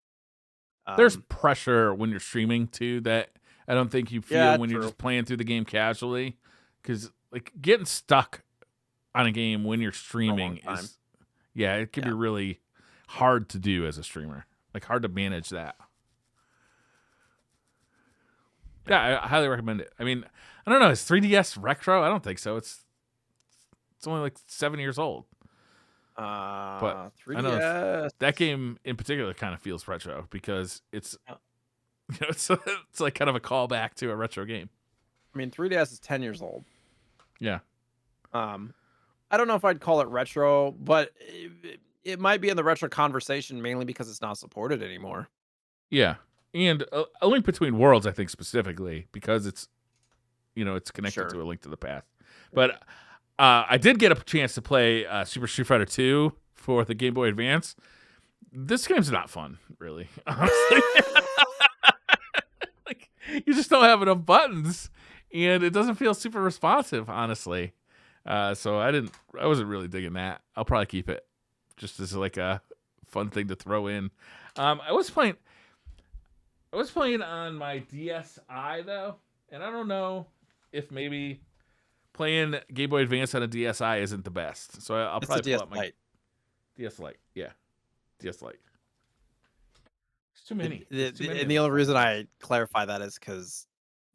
There's pressure when you're streaming too that I don't think you feel when you're true. just playing through the game casually. Because like getting stuck on a game when you're streaming is, it can be really hard to do as a streamer. Like, hard to manage that. Yeah, I highly recommend it. I mean, I don't know, is 3DS retro? I don't think so. It's only like 7 years old. But 3DS. I know that game in particular kind of feels retro because it's it's like kind of a callback to a retro game. I mean, 3DS is 10 years old. Yeah. I don't know if I'd call it retro, but it might be in the retro conversation mainly because it's not supported anymore. Yeah. And A Link Between Worlds, I think specifically, because it's connected to A Link to the Past. But I did get a chance to play Super Street Fighter 2 for the Game Boy Advance. This game's not fun, really, honestly. Like, you just don't have enough buttons, and it doesn't feel super responsive, honestly. So I wasn't really digging that. I'll probably keep it just as like a fun thing to throw in. I was playing on my DSi though, and I don't know if maybe playing Game Boy Advance on a DSi isn't the best. So I'll probably pull up my DS Lite. Yeah, DS Lite. It's too many. And the only reason I clarify that is because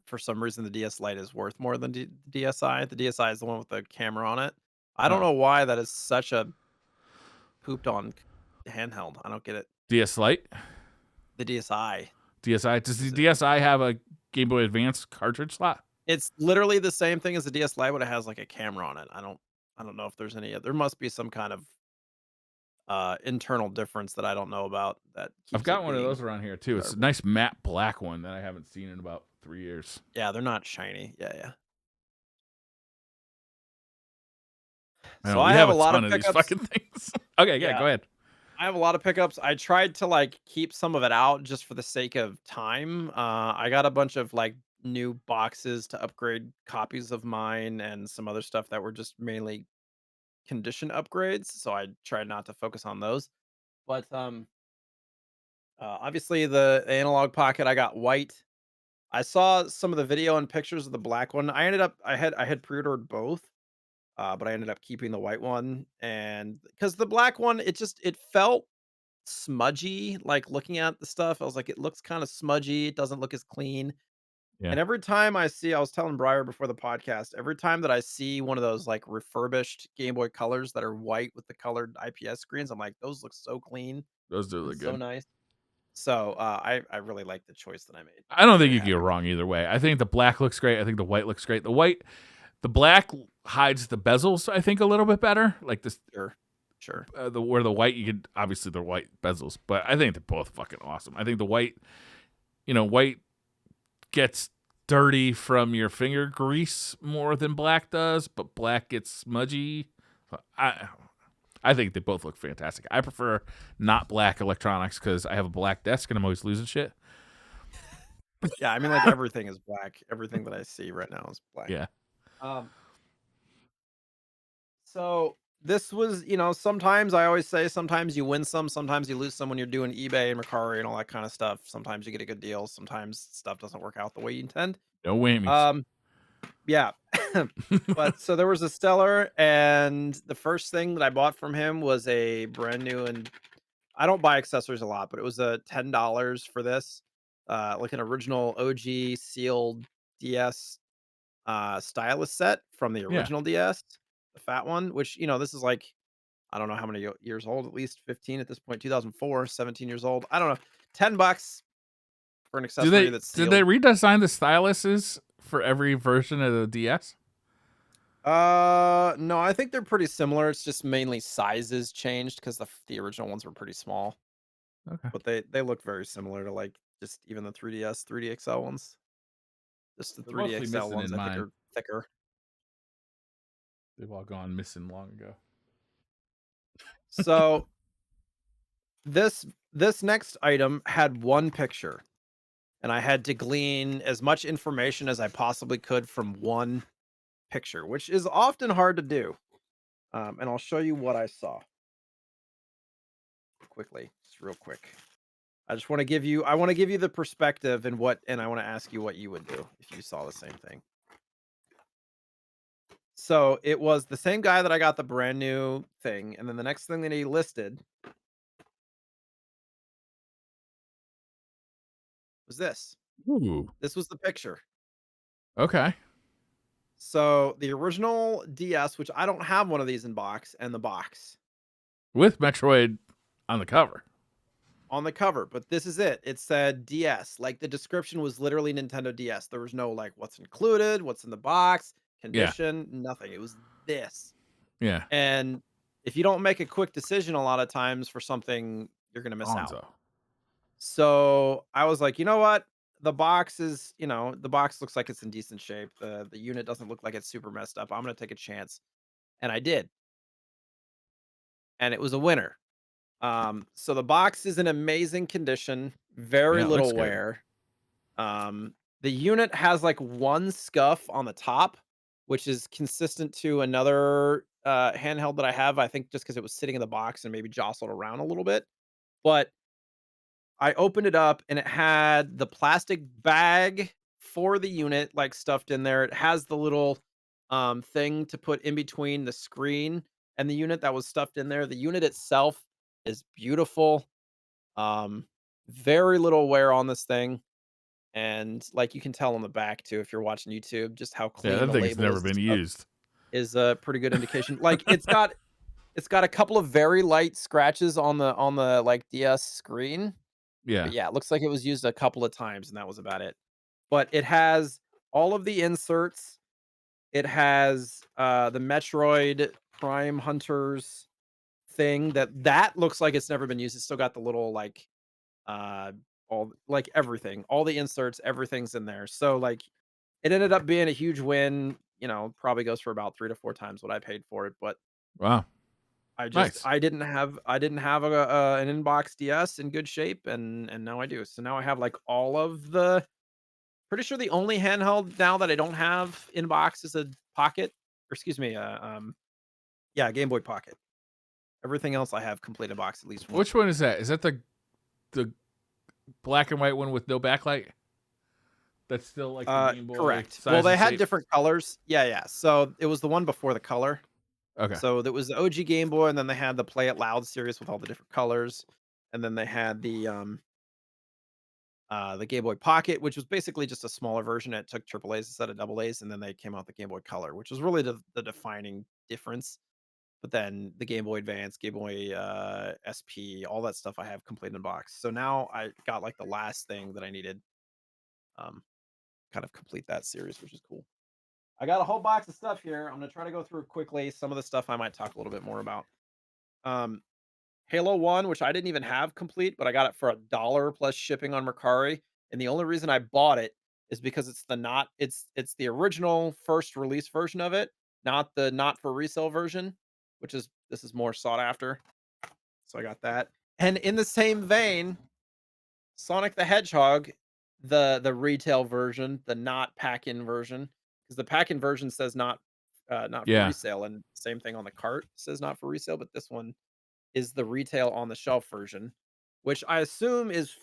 for some reason the DS Lite is worth more than DSi. The DSi is the one with the camera on it. I don't know why that is such a pooped on handheld. I don't get it. DS Lite? The DSi. DSi. Does the DSi have a Game Boy Advance cartridge slot? It's literally the same thing as the DS Lite, but it has like a camera on it. I don't know if there's any. There must be some kind of internal difference that I don't know about. That I've got one of those around here too. It's a nice matte black one that I haven't seen in about 3 years. Yeah, they're not shiny. Yeah. I So know I we have have a a lot ton of of these pickups. fucking things. Okay, yeah, Yeah, go ahead. I have a lot of pickups. I tried to like keep some of it out just for the sake of time. I got a bunch of like new boxes to upgrade copies of mine and some other stuff that were just mainly condition upgrades. So I tried not to focus on those. But obviously the analog pocket I got white. I saw some of the video and pictures of the black one. I had pre-ordered both, but I ended up keeping the white one, and because the black one, it felt smudgy. Like looking at the stuff, I was like, it looks kind of smudgy. It doesn't look as clean. Yeah, And every time I was telling Briar before the podcast, every time that I see one of those like refurbished Game Boy Colors that are white with the colored IPS screens, I'm like, those look so clean those do and look so good. nice. So I really like the choice that I made. I don't think Very you can happy go with. wrong either way. I think the black looks great. I think the white looks great. The black hides the bezels. I think a little bit better. Like this, Sure, sure. the where the white you could obviously the white bezels, but I think they're both fucking awesome. I think the white, white gets dirty from your finger grease more than black does, but black gets smudgy. I I think they both look fantastic. I prefer not black electronics because I have a black desk and I'm always losing shit. Yeah, I mean, like everything is black. Everything that I see right now is black. Yeah. Um, so this was, sometimes I always say sometimes you win some, sometimes you lose some when you're doing eBay and Mercari and all that kind of stuff. Sometimes you get a good deal, sometimes stuff doesn't work out the way you intend. No whammies. Um, yeah. But so there was a seller, and the first thing that I bought from him was a brand new, and I don't buy accessories a lot, but it was a $10 for this. Like an original OG sealed DS stylus set from the Yeah. original DS, the fat one, which, this is like, I don't know how many years old, at least 15 at this point, 2004, 17 years old. I don't know. $10 for an Do accessory they that's did they sealed. redesign the styluses for every version of the DS? No, I think they're pretty similar. It's just mainly sizes changed because the original ones were pretty small, Okay. but they look very similar to like just even the 3DS, 3DXL ones. Just the They're 3D mostly XL missing ones, in I think, mine. are thicker. They've all gone missing long ago. So this next item had one picture, and I had to glean as much information as I possibly could from one picture, which is often hard to do. And I'll show you what I saw quickly, just real quick. I want to give you the perspective and I want to ask you what you would do if you saw the same thing. So it was the same guy that I got the brand new thing, and then the next thing that he listed was this. Ooh. This was the picture. Okay. So the original DS, which I don't have one of these in box, and the box With Metroid on the cover. on the cover, but this is it. It said DS. Like the description was literally Nintendo DS. There was no like what's included, what's in the box, Yeah. condition, nothing. It was this. Yeah. And if you don't make a quick decision a lot of times for something, you're going to miss out. Gonzo. So I was like, you know what? The box looks like it's in decent shape. The unit doesn't look like it's super messed up. I'm going to take a chance. And I did. And it was a winner. So the box is in amazing condition, very Yeah, it looks little good. wear. The unit has like one scuff on the top, which is consistent to another handheld that I have. I think just because it was sitting in the box and maybe jostled around a little bit. But I opened it up and it had the plastic bag for the unit like stuffed in there. It has the little thing to put in between the screen and the unit that was stuffed in there. The unit itself is beautiful. Um, very little wear on this thing. And like you can tell on the back too, if you're watching YouTube, just how Yeah, clean that the thing's label never is and been stuff used. is a pretty good indication. Like it's got a couple of very light scratches on the like DS screen. But Yeah. yeah, it looks like it was used a couple of times and that was about it. But it has all of the inserts. It has the Metroid Prime Hunters thing that looks like it's never been used. It's still got the little like uh all like everything, all the inserts, everything's in there. So like it ended up being a huge win, probably goes for about 3 to 4 times what I paid for it, but Wow. Nice. I didn't have an inbox DS in good shape, and now I do. So now I have like all of the pretty sure the only handheld now that I don't have inbox is a Pocket, or excuse me, yeah, Game Boy Pocket. Everything else I have complete inbox at least once. Which one is that? Is that the black and white one with no backlight? That's still like the Game Boy Correct. Well, size they and had shape. different colors. Yeah, yeah. So it was the one before the color. Okay. So there was the OG Game Boy, and then they had the Play It Loud series with all the different colors, and then they had the Game Boy Pocket, which was basically just a smaller version. It took triple A's instead of double A's, and then they came out the Game Boy Color, which was really the defining difference. But then the Game Boy Advance, Game Boy SP, all that stuff I have complete in box. So now I got like the last thing that I needed, um, kind of complete that series, which is cool. I got a whole box of stuff here. I'm gonna try to go through quickly. Some of the stuff I might talk a little bit more about. Um, Halo 1, which I didn't even have complete, but I got it for $1 plus shipping on Mercari, and the only reason I bought it is because it's the original first release version of it, not the not for resale version, which is this is more sought after. So I got that. And in the same vein, Sonic the Hedgehog, the retail version, the not pack-in version, because the pack-in version says not for Yeah. resale, and same thing on the cart says not for resale, but this one is the retail on the shelf version, which I assume is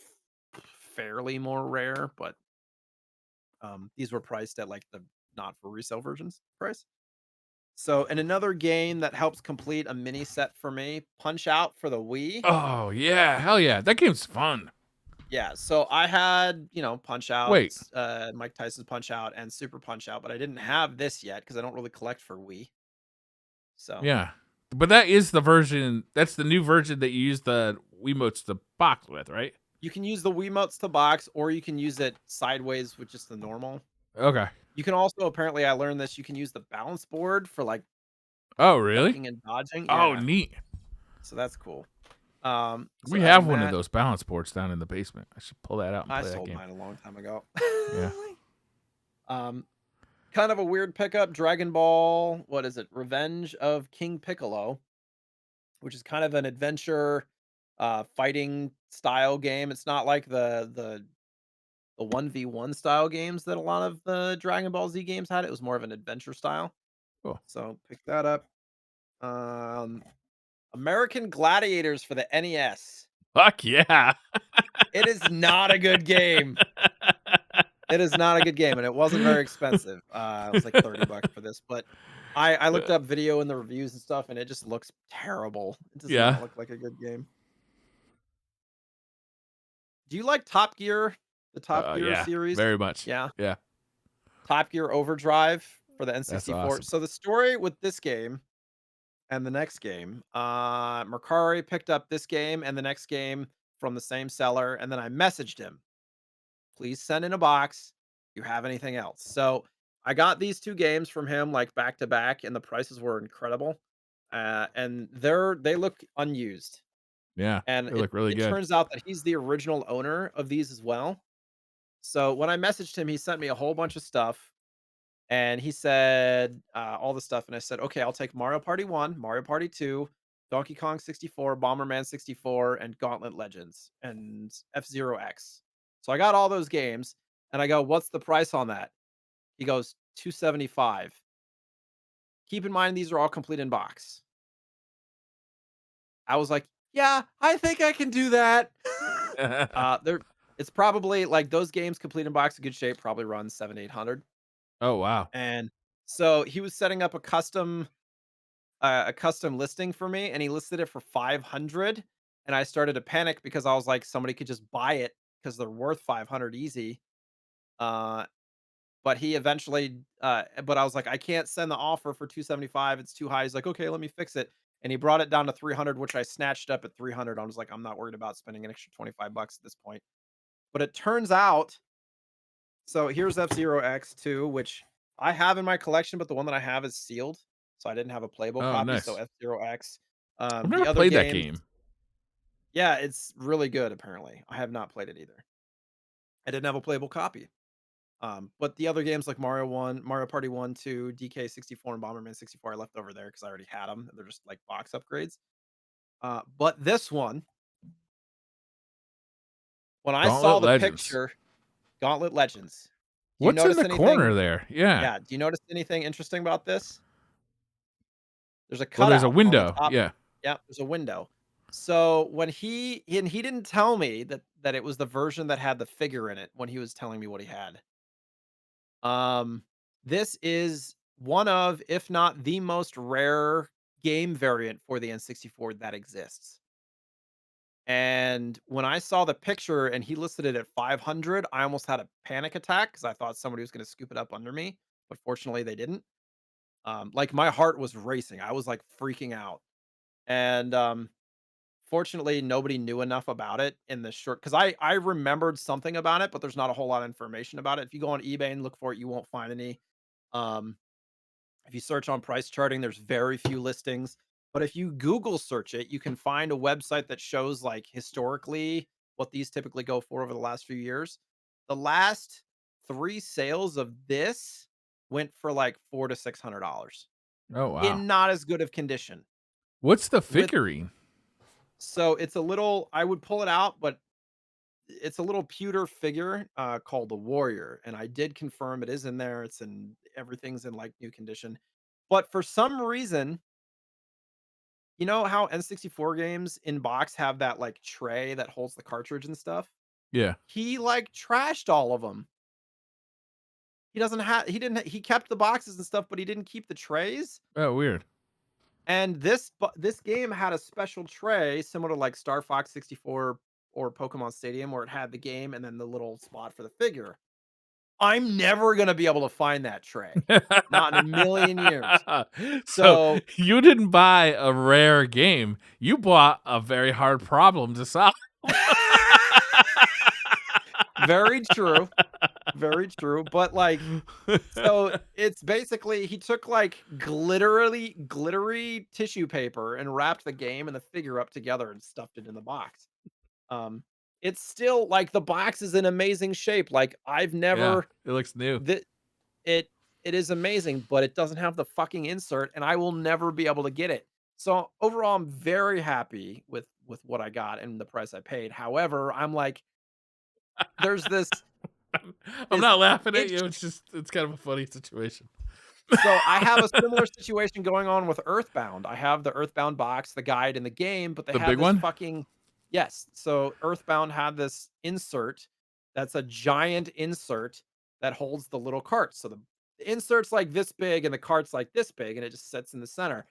fairly more rare, but these were priced at like the not for resale versions price. So, and another game that helps complete a mini set for me, Punch Out for the Wii. Oh yeah. Hell yeah. That game's fun. Yeah, so I had, Punch Out, Wait. Mike Tyson's Punch Out and Super Punch Out, but I didn't have this yet because I don't really collect for Wii. So, Yeah. But that is the version. That's the new version that you use the Wiimotes to box with, right? you can use the Wiimotes to box, or you can use it sideways with just the normal. Okay. You can also apparently I learned this, you can use the balance board for, like, Oh really? ducking and dodging, Oh yeah, neat. so that's cool. So We have adding one of that, those balance boards down in the basement. I should pull that out and I play that sold game. mine a long time ago. Yeah. Um, kind of a weird pickup, Dragon Ball, what is it? Revenge of King Piccolo, which is kind of an adventure, fighting style game. It's not like the 1v1 style games that a lot of the Dragon Ball Z games had. It was more of an adventure style. Cool. So pick that up. Um, American Gladiators for the NES. Fuck yeah. It is not a good game. It is not a good game, and it wasn't very expensive. It was like $30 for this, but I looked up video and the reviews and stuff, and it just looks terrible. It does Yeah. not look like a good game. Do you like Top Gear? The Top Gear Yeah. series? Very much. Yeah. Yeah. Top Gear Overdrive for the That's N64. awesome. So the story with this game and the next game, Mercari picked up this game and the next game from the same seller, and then I messaged him, please send in a box. You have anything else? So I got these two games from him like back to back, and the prices were incredible. And they look unused. Yeah. And They it look really it good. turns out that he's the original owner of these as well. So when I messaged him, he sent me a whole bunch of stuff, and he said all the stuff, and I said, okay, I'll take Mario Party 1, Mario Party 2, Donkey Kong 64, Bomberman 64, and Gauntlet Legends, and F-Zero X. So I got all those games, and I go, what's the price on that? He goes, 275. Keep in mind these are all complete in box. I was like, yeah, I think I can do that. There it's probably like those games complete in box in good shape probably run 700-800. Oh wow. And so he was setting up a custom listing for me, and he listed it for 500, and I started to panic because I was like, somebody could just buy it because they're worth 500 easy. Uh, but he eventually, but I was like, I can't send the offer for 275. It's too high. He's like, okay, let me fix it. And he brought it down to 300, which I snatched up at 300. I was like, I'm not worried about spending an extra 25 bucks at this point. But it turns out, so here's F-Zero X2, which I have in my collection, but the one that I have is sealed. So I didn't have a playable Oh copy. So nice. F-Zero X. I've The never other played that games, game. yeah, it's really good, apparently. I have not played it either. I didn't have a playable copy. But the other games like Mario Party 1, 2, DK64, and Bomberman 64 I left over there because I already had them. They're just like box upgrades. But this one, when I saw Gauntlet the Legends. picture, Gauntlet Legends. Do you What's in notice the corner anything? there? Yeah. Yeah. Do you notice anything interesting about this? There's a Well, there's a cutout on the window. top. Yeah. Yeah, there's a window. So when he didn't tell me that it was the version that had the figure in it when he was telling me what he had. Um, this is one of, if not the most rare game variant for the N64 that exists. And when I saw the picture and he listed it at 500, I almost had a panic attack because I thought somebody was going to scoop it up under me, but fortunately they didn't. Like my heart was racing. I was like freaking out. And fortunately nobody knew enough about it in the short because I remembered something about it, but there's not a whole lot of information about it. If you go on eBay and look for it, you won't find any. Um, if you search on price charting, there's very few listings. But if you Google search it, you can find a website that shows like historically what these typically go for over the last few years. The last three sales of this went for like $400 to $600 Oh wow. in not as good of condition. What's the With figurine? so it's a little, I would pull it out, but it's a little pewter figure called the Warrior, and I did confirm it is in there. It's in everything's in like new condition, but for some reason, you know how N64 games in box have that like tray that holds the cartridge and stuff? Yeah. He like trashed all of them. He kept the boxes and stuff, but he didn't keep the trays. Oh, weird. And this game had a special tray similar to like Star Fox 64 or Pokemon Stadium where it had the game and then the little spot for the figure. I'm never gonna be able to find that tray. Not in a million years. So So, you didn't buy a rare game. You bought a very hard problem to solve. very true, very true, but, like, so it's basically he took, like, glittery tissue paper and wrapped the game and the figure up together and stuffed it in the box. Um, it's still like, the box is in amazing shape, like, I've Yeah, never it looks new. the it it is amazing, but it doesn't have the fucking insert, and I will never be able to get it. So, overall, I'm very happy with what I got and the price I paid. However, I'm like, there's I'm this not laughing at itch. you. It's just it's kind of a funny situation. So, I have a similar situation going on with Earthbound. I have the Earthbound box, the guide, and the game, but they The had big this one? fucking yes. So, Earthbound had this insert that's a giant insert that holds the little cart. So, the insert's like this big and the cart's like this big, and it just sits in the center.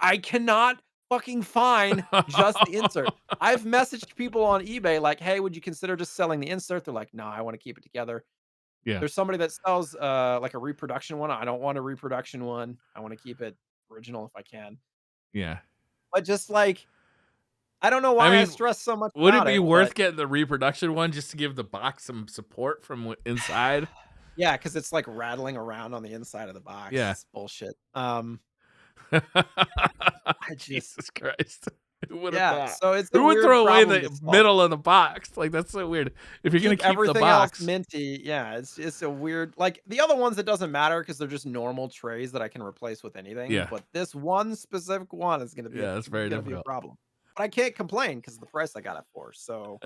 I cannot fucking find just the insert. I've messaged people on eBay like, "Hey, would you consider just selling the insert?" They're like, "No, I want to keep it together." Yeah, There's somebody that sells, like a reproduction one. I don't want a reproduction one. I wanna keep it original if I can. yeah. But just, like, I don't know I why I mean, stress so much would it about be it, but worth getting the reproduction one just to give the box some support from inside? yeah, because it's, like, rattling around on the inside of the box. Yeah. It's bullshit. I just Jesus Christ. Who would have yeah, thought? so it's a Who would weird throw away problem to the solve. middle of the box? Like, that's so weird. If you're gonna Keep keep the everything else box. minty. Yeah, it's a weird like, the other ones, it doesn't matter because 'cause they're just normal trays that I can replace with anything, Yeah. but this one specific one is Yeah, that's very gonna be a difficult. problem. But I can't complain because of the price I got it for, so,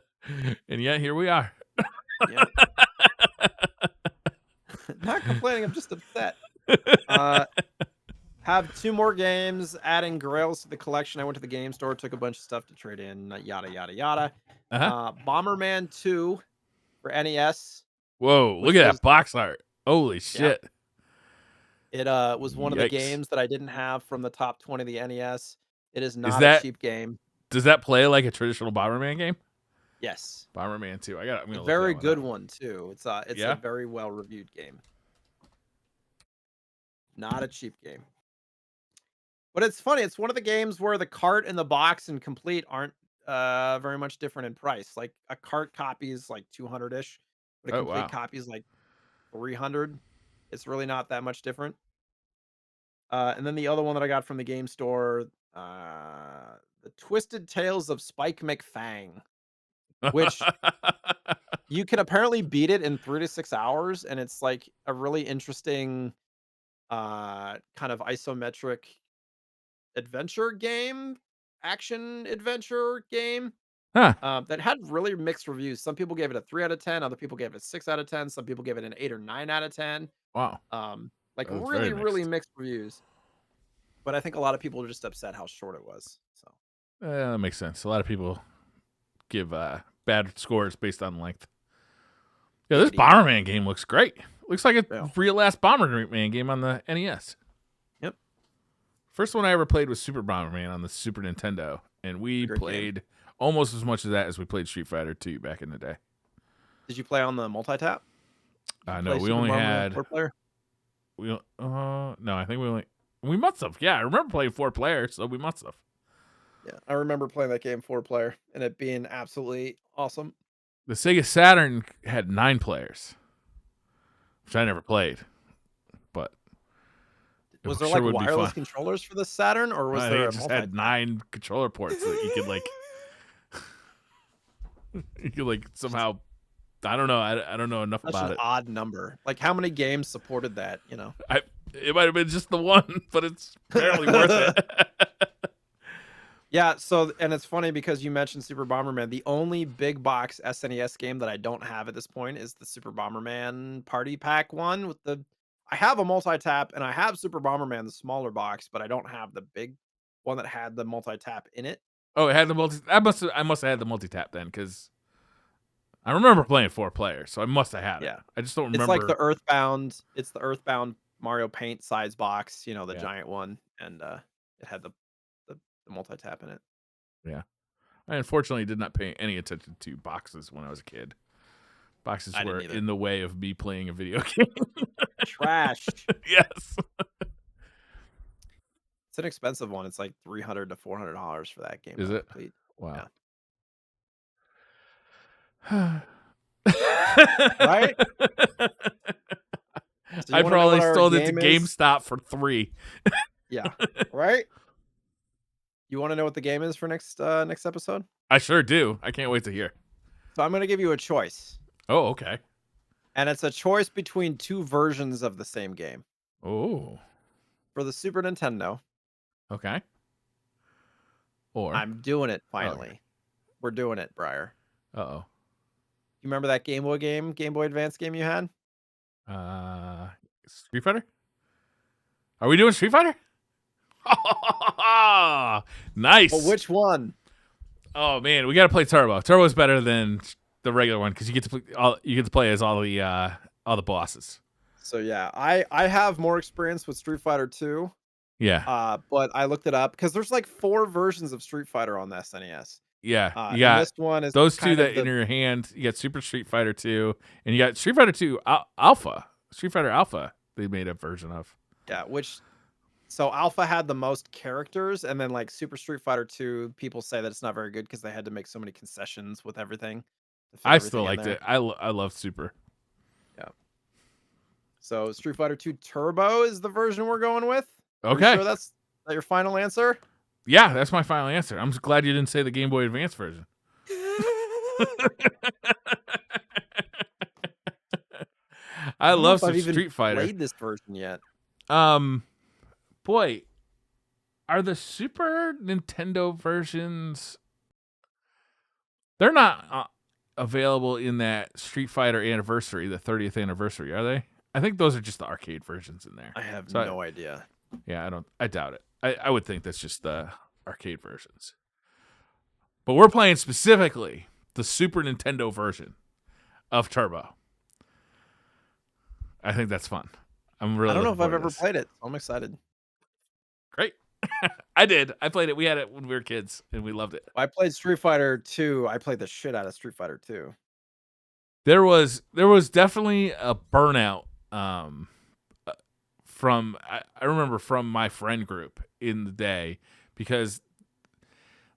And yet here we are. yep. Not complaining, I'm just upset. Uh, have 2 more games, adding grails to the collection. I went to the game store, took a bunch of stuff to trade in, yada, yada, yada. Uh-huh. Bomberman 2 for NES, Whoa, look which at was that box art. Holy yep. shit. It, was one of the Yikes. games that I didn't have from the top 20 of the NES. It is Is not a that cheap game. does that play like a traditional Bomberman game? Yes. Bomberman 2. I'm A gonna look that very one good up. one too. It's a Yeah? very well-reviewed game. Not a cheap game. But it's funny, it's one of the games where the cart and the box and complete aren't, very much different in price. Like, a cart copy is, like, 200-ish, but a Oh complete wow. copy is, like, 300. It's really not that much different. And then the other one that I got from the game store, The Twisted Tales of Spike McFang, which You can apparently beat it in 3 to 6 hours, and it's, like, a really interesting, kind of isometric adventure game, action adventure game, Huh. that had really mixed reviews. Some people gave it a 3 out of 10, other people gave it a 6 out of 10, some people gave it an 8 or 9 out of 10. Wow. Like, That was very really, really mixed. mixed reviews, but I think a lot of people were just upset how short it was, so That makes sense. A lot of people give bad scores based on length. Yeah, this 80. Bomberman game looks great. Looks like a Yeah. real ass Bomberman game on the NES. Yep. First one I ever played was Super Bomberman on the Super Nintendo, and we Great game. played almost as much of that as we played Street Fighter 2 back in the day. Did you play on the multi-tap? Did you No, play we Super only Bomberman had 4-player? no, I think we must have. Yeah, I remember playing 4 players, so we must have. Yeah, I remember playing that game 4-player and it being absolutely awesome. The Sega Saturn had 9 players, which I never played, but it Was there, sure like, would be wireless fun. controllers for the Saturn, or was I there think a it just multi had 9 controller ports that you could like, you could like somehow. I don't know. I don't know enough That's about an it. odd number. Like, how many games supported that, you know? It might have been just the one, but it's barely worth it. Yeah, so and it's funny because you mentioned Super Bomberman. The only big box SNES game that I don't have at this point is the Super Bomberman Party Pack one with the I have a multi-tap and I have Super Bomberman, the smaller box, but I don't have the big one that had the multi-tap in it. Oh, it had the multi. I must have had the multi tap then, because I remember playing 4 players, so I must have had it. Yeah. I just don't It's like remember. It's the Earthbound Mario Paint size box, you know, the Yeah, giant one, and it had the multi-tap in it. yeah. I unfortunately did not pay any attention to boxes when I was a kid. Boxes I were didn't either. in the way of me playing a video game. Trash. Yes. It's an expensive one. It's like $300 to $400 for that game Is it? complete. Wow. Right? So you I wanna know probably what our stole it to game is? GameStop for 3. Yeah. Right? You wanna know what the game is for next episode? I sure do. I can't wait to hear. So I'm gonna give you a choice, Oh, okay. and it's a choice between 2 versions of the same game. Oh, For the Super Nintendo, okay. Or, I'm doing it okay. finally. We're doing it, Briar. Uh-oh. You remember that Game Boy game, Game Boy Advance game you had? Street Fighter? Are we doing Street Fighter? Nice. Well, which one? Oh man, we got to play Turbo. Turbo is better than the regular one because you get to play as all the bosses. So yeah, I have more experience with Street Fighter 2. Yeah. But I looked it up because there's like 4 versions of Street Fighter on the SNES. Yeah. You And got this one is those 2 kind of that in your hand. You got Super Street Fighter 2, and you got Street Fighter 2 Alpha. Street Fighter Alpha. They made a version of. yeah, so Alpha had the most characters, and then like Super Street Fighter 2, people say that it's not very good because they had to make so many concessions with everything to fit I everything still in liked there. it. I love Super. Yeah. So Street Fighter 2 Turbo is the version we're going with. Are you Okay. sure that's your final answer? Yeah, that's my final answer. I'm just glad you didn't say the Game Boy Advance version. I don't know love if I've some even Street Fighter. played this version yet. Boy, are the Super Nintendo versions? They're not available in that Street Fighter anniversary, the 30th anniversary, are they? I think those are just the arcade versions in there. I have no idea. Yeah, I doubt it. I would think that's just the arcade versions. But we're playing specifically the Super Nintendo version of Turbo. I think that's fun. I'm really. I don't know looking if I've forward to ever this. played it. I'm excited. Great. I did. I played it. We had it when we were kids, and we loved it. I played Street Fighter 2. I played the shit out of Street Fighter 2. There was definitely a burnout from I remember from my friend group in the day, because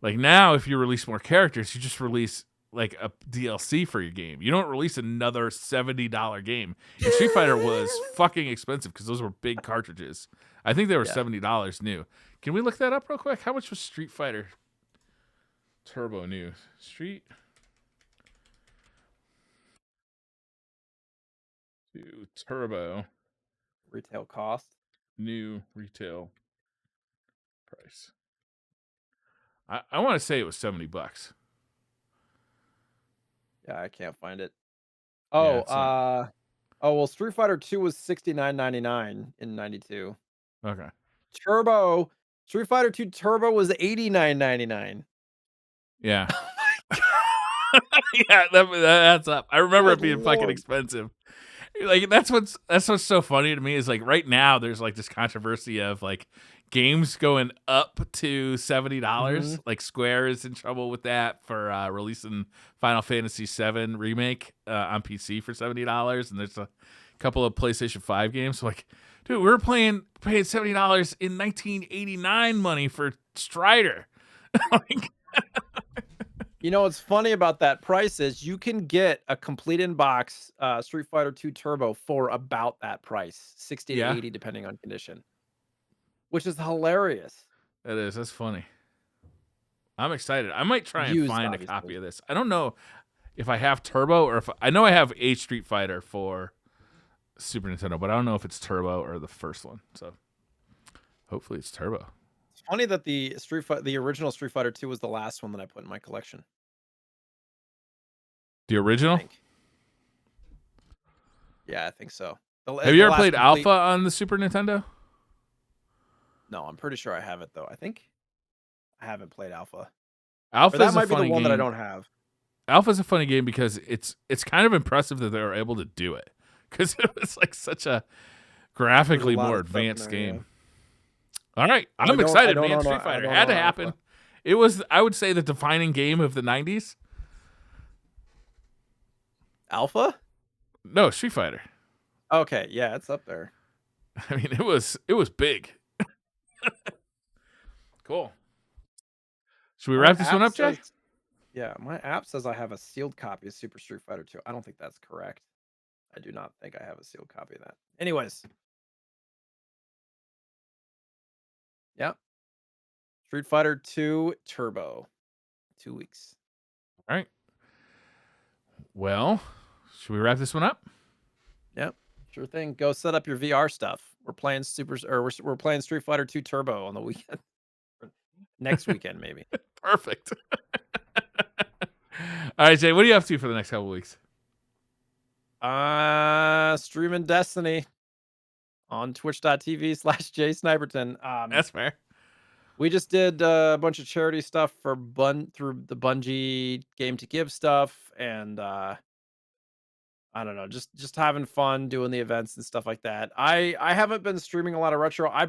like now if you release more characters, you just release like a DLC for your game. You don't release another $70 game. And Street Fighter was fucking expensive because those were big cartridges. I think they were $70 new. Can we look that up real quick? How much was Street Fighter Turbo new? 2 Turbo. Retail cost. New retail price. I want to say it was $70. Yeah, I can't find it. Yeah, Oh, it's not. well, Street Fighter 2 was $69.99 in 92. Okay. Turbo, Street Fighter 2 Turbo was $89.99. Yeah. Oh my Yeah, that's up. I remember it good being fucking lord. expensive. Like that's what's so funny to me is like right now there's like this controversy of like games going up to $70. Mhm. Like Square is in trouble with that for releasing Final Fantasy VII remake on PC for $70, and there's a couple of PlayStation 5 games. So like, dude, we were paying $70 in 1989 money for Strider. Like, You know what's funny about that price is you can get a complete in box Street Fighter 2 Turbo for about that price, 60 to yeah, 80 depending on condition, which is hilarious. that is. That's funny. I'm excited. I might try and Used, find a obviously. copy of this. I don't know if I have Turbo or if I know I have a Street Fighter for Super Nintendo, but I don't know if it's Turbo or the first one. So hopefully it's Turbo. It's funny that the original Street Fighter 2 was the last one that I put in my collection, The I original? think. Yeah, I think so. Have you ever played Alpha on the Super Nintendo? No, I'm pretty sure I have it though. I think I haven't played Alpha. Or Alpha that is a might be the funny one that I game. don't have. Alpha's a funny game because it's kind of impressive that they were able to do it because it was like such a graphically lot more of stuff in advanced there, yeah. game. All right, I I'm don't excited, own man. a- Street I Fighter don't had to own happen. Alpha. It was, I would say, the defining game of the '90s. Alpha? No, Street Fighter. Okay, yeah, it's up there. I mean, it was big. Cool. Should we My wrap this one app up, Jay? says Yeah, my app says I have a sealed copy of Super Street Fighter 2. I don't think that's correct. I do not think I have a sealed copy of that. Anyways, yeah, Street Fighter 2 Turbo. 2 weeks. All right. Well, should we wrap this one up? Yep, sure thing. Go set up your VR stuff. We're playing we're playing Street Fighter 2 Turbo on the weekend. Next weekend, maybe. Perfect. All right, Jay, what are you up to for the next couple weeks? Streaming Destiny on twitch.tv/JSniperton. That's fair. We just did a bunch of charity stuff for through the Bungie Game to Give stuff, and I don't know, just having fun doing the events and stuff like that. I haven't been streaming a lot of retro. I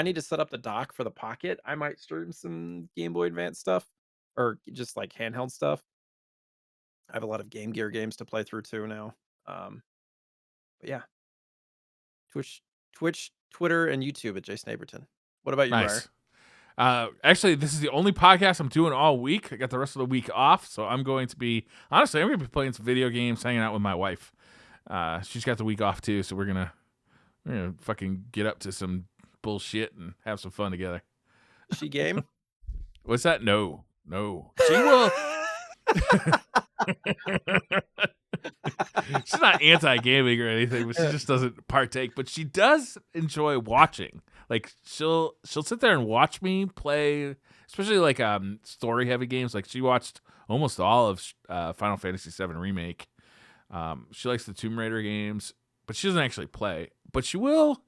need to set up the dock for the Pocket. I might stream some Game Boy Advance stuff or just like handheld stuff. I have a lot of Game Gear games to play through too now. But yeah, Twitch, Twitter, and YouTube at JSniperton. What about you, Briar? Nice. Actually, this is the only podcast I'm doing all week. I got the rest of the week off, so I'm going to be playing some video games, hanging out with my wife. She's got the week off too, so we're gonna fucking get up to some bullshit and have some fun together. Is she game? What's that? No. She will. She's not anti-gaming or anything, but she just doesn't partake. But she does enjoy watching. Like she'll sit there and watch me play, especially like story heavy games. Like she watched almost all of Final Fantasy VII Remake. She likes the Tomb Raider games, but she doesn't actually play. But she will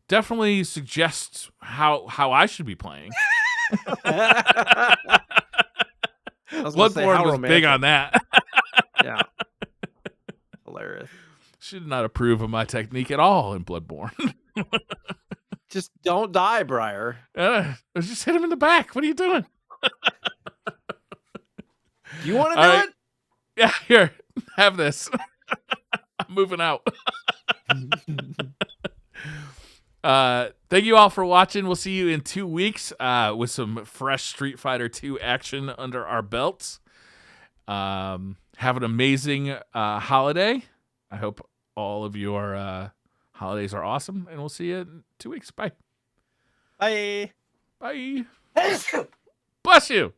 definitely suggest how I should be playing. Bloodborne was big on that. Yeah. Hilarious. She did not approve of my technique at all in Bloodborne. Just don't die, Briar. Just hit him in the back. What are you doing? Do you want to do it? Yeah, here. Have this. I'm moving out. Thank you all for watching. We'll see you in 2 weeks with some fresh Street Fighter 2 action under our belts. Have an amazing holiday. I hope all of your holidays are awesome, and we'll see you in 2 weeks. Bye. Bye. Bye. Bless you.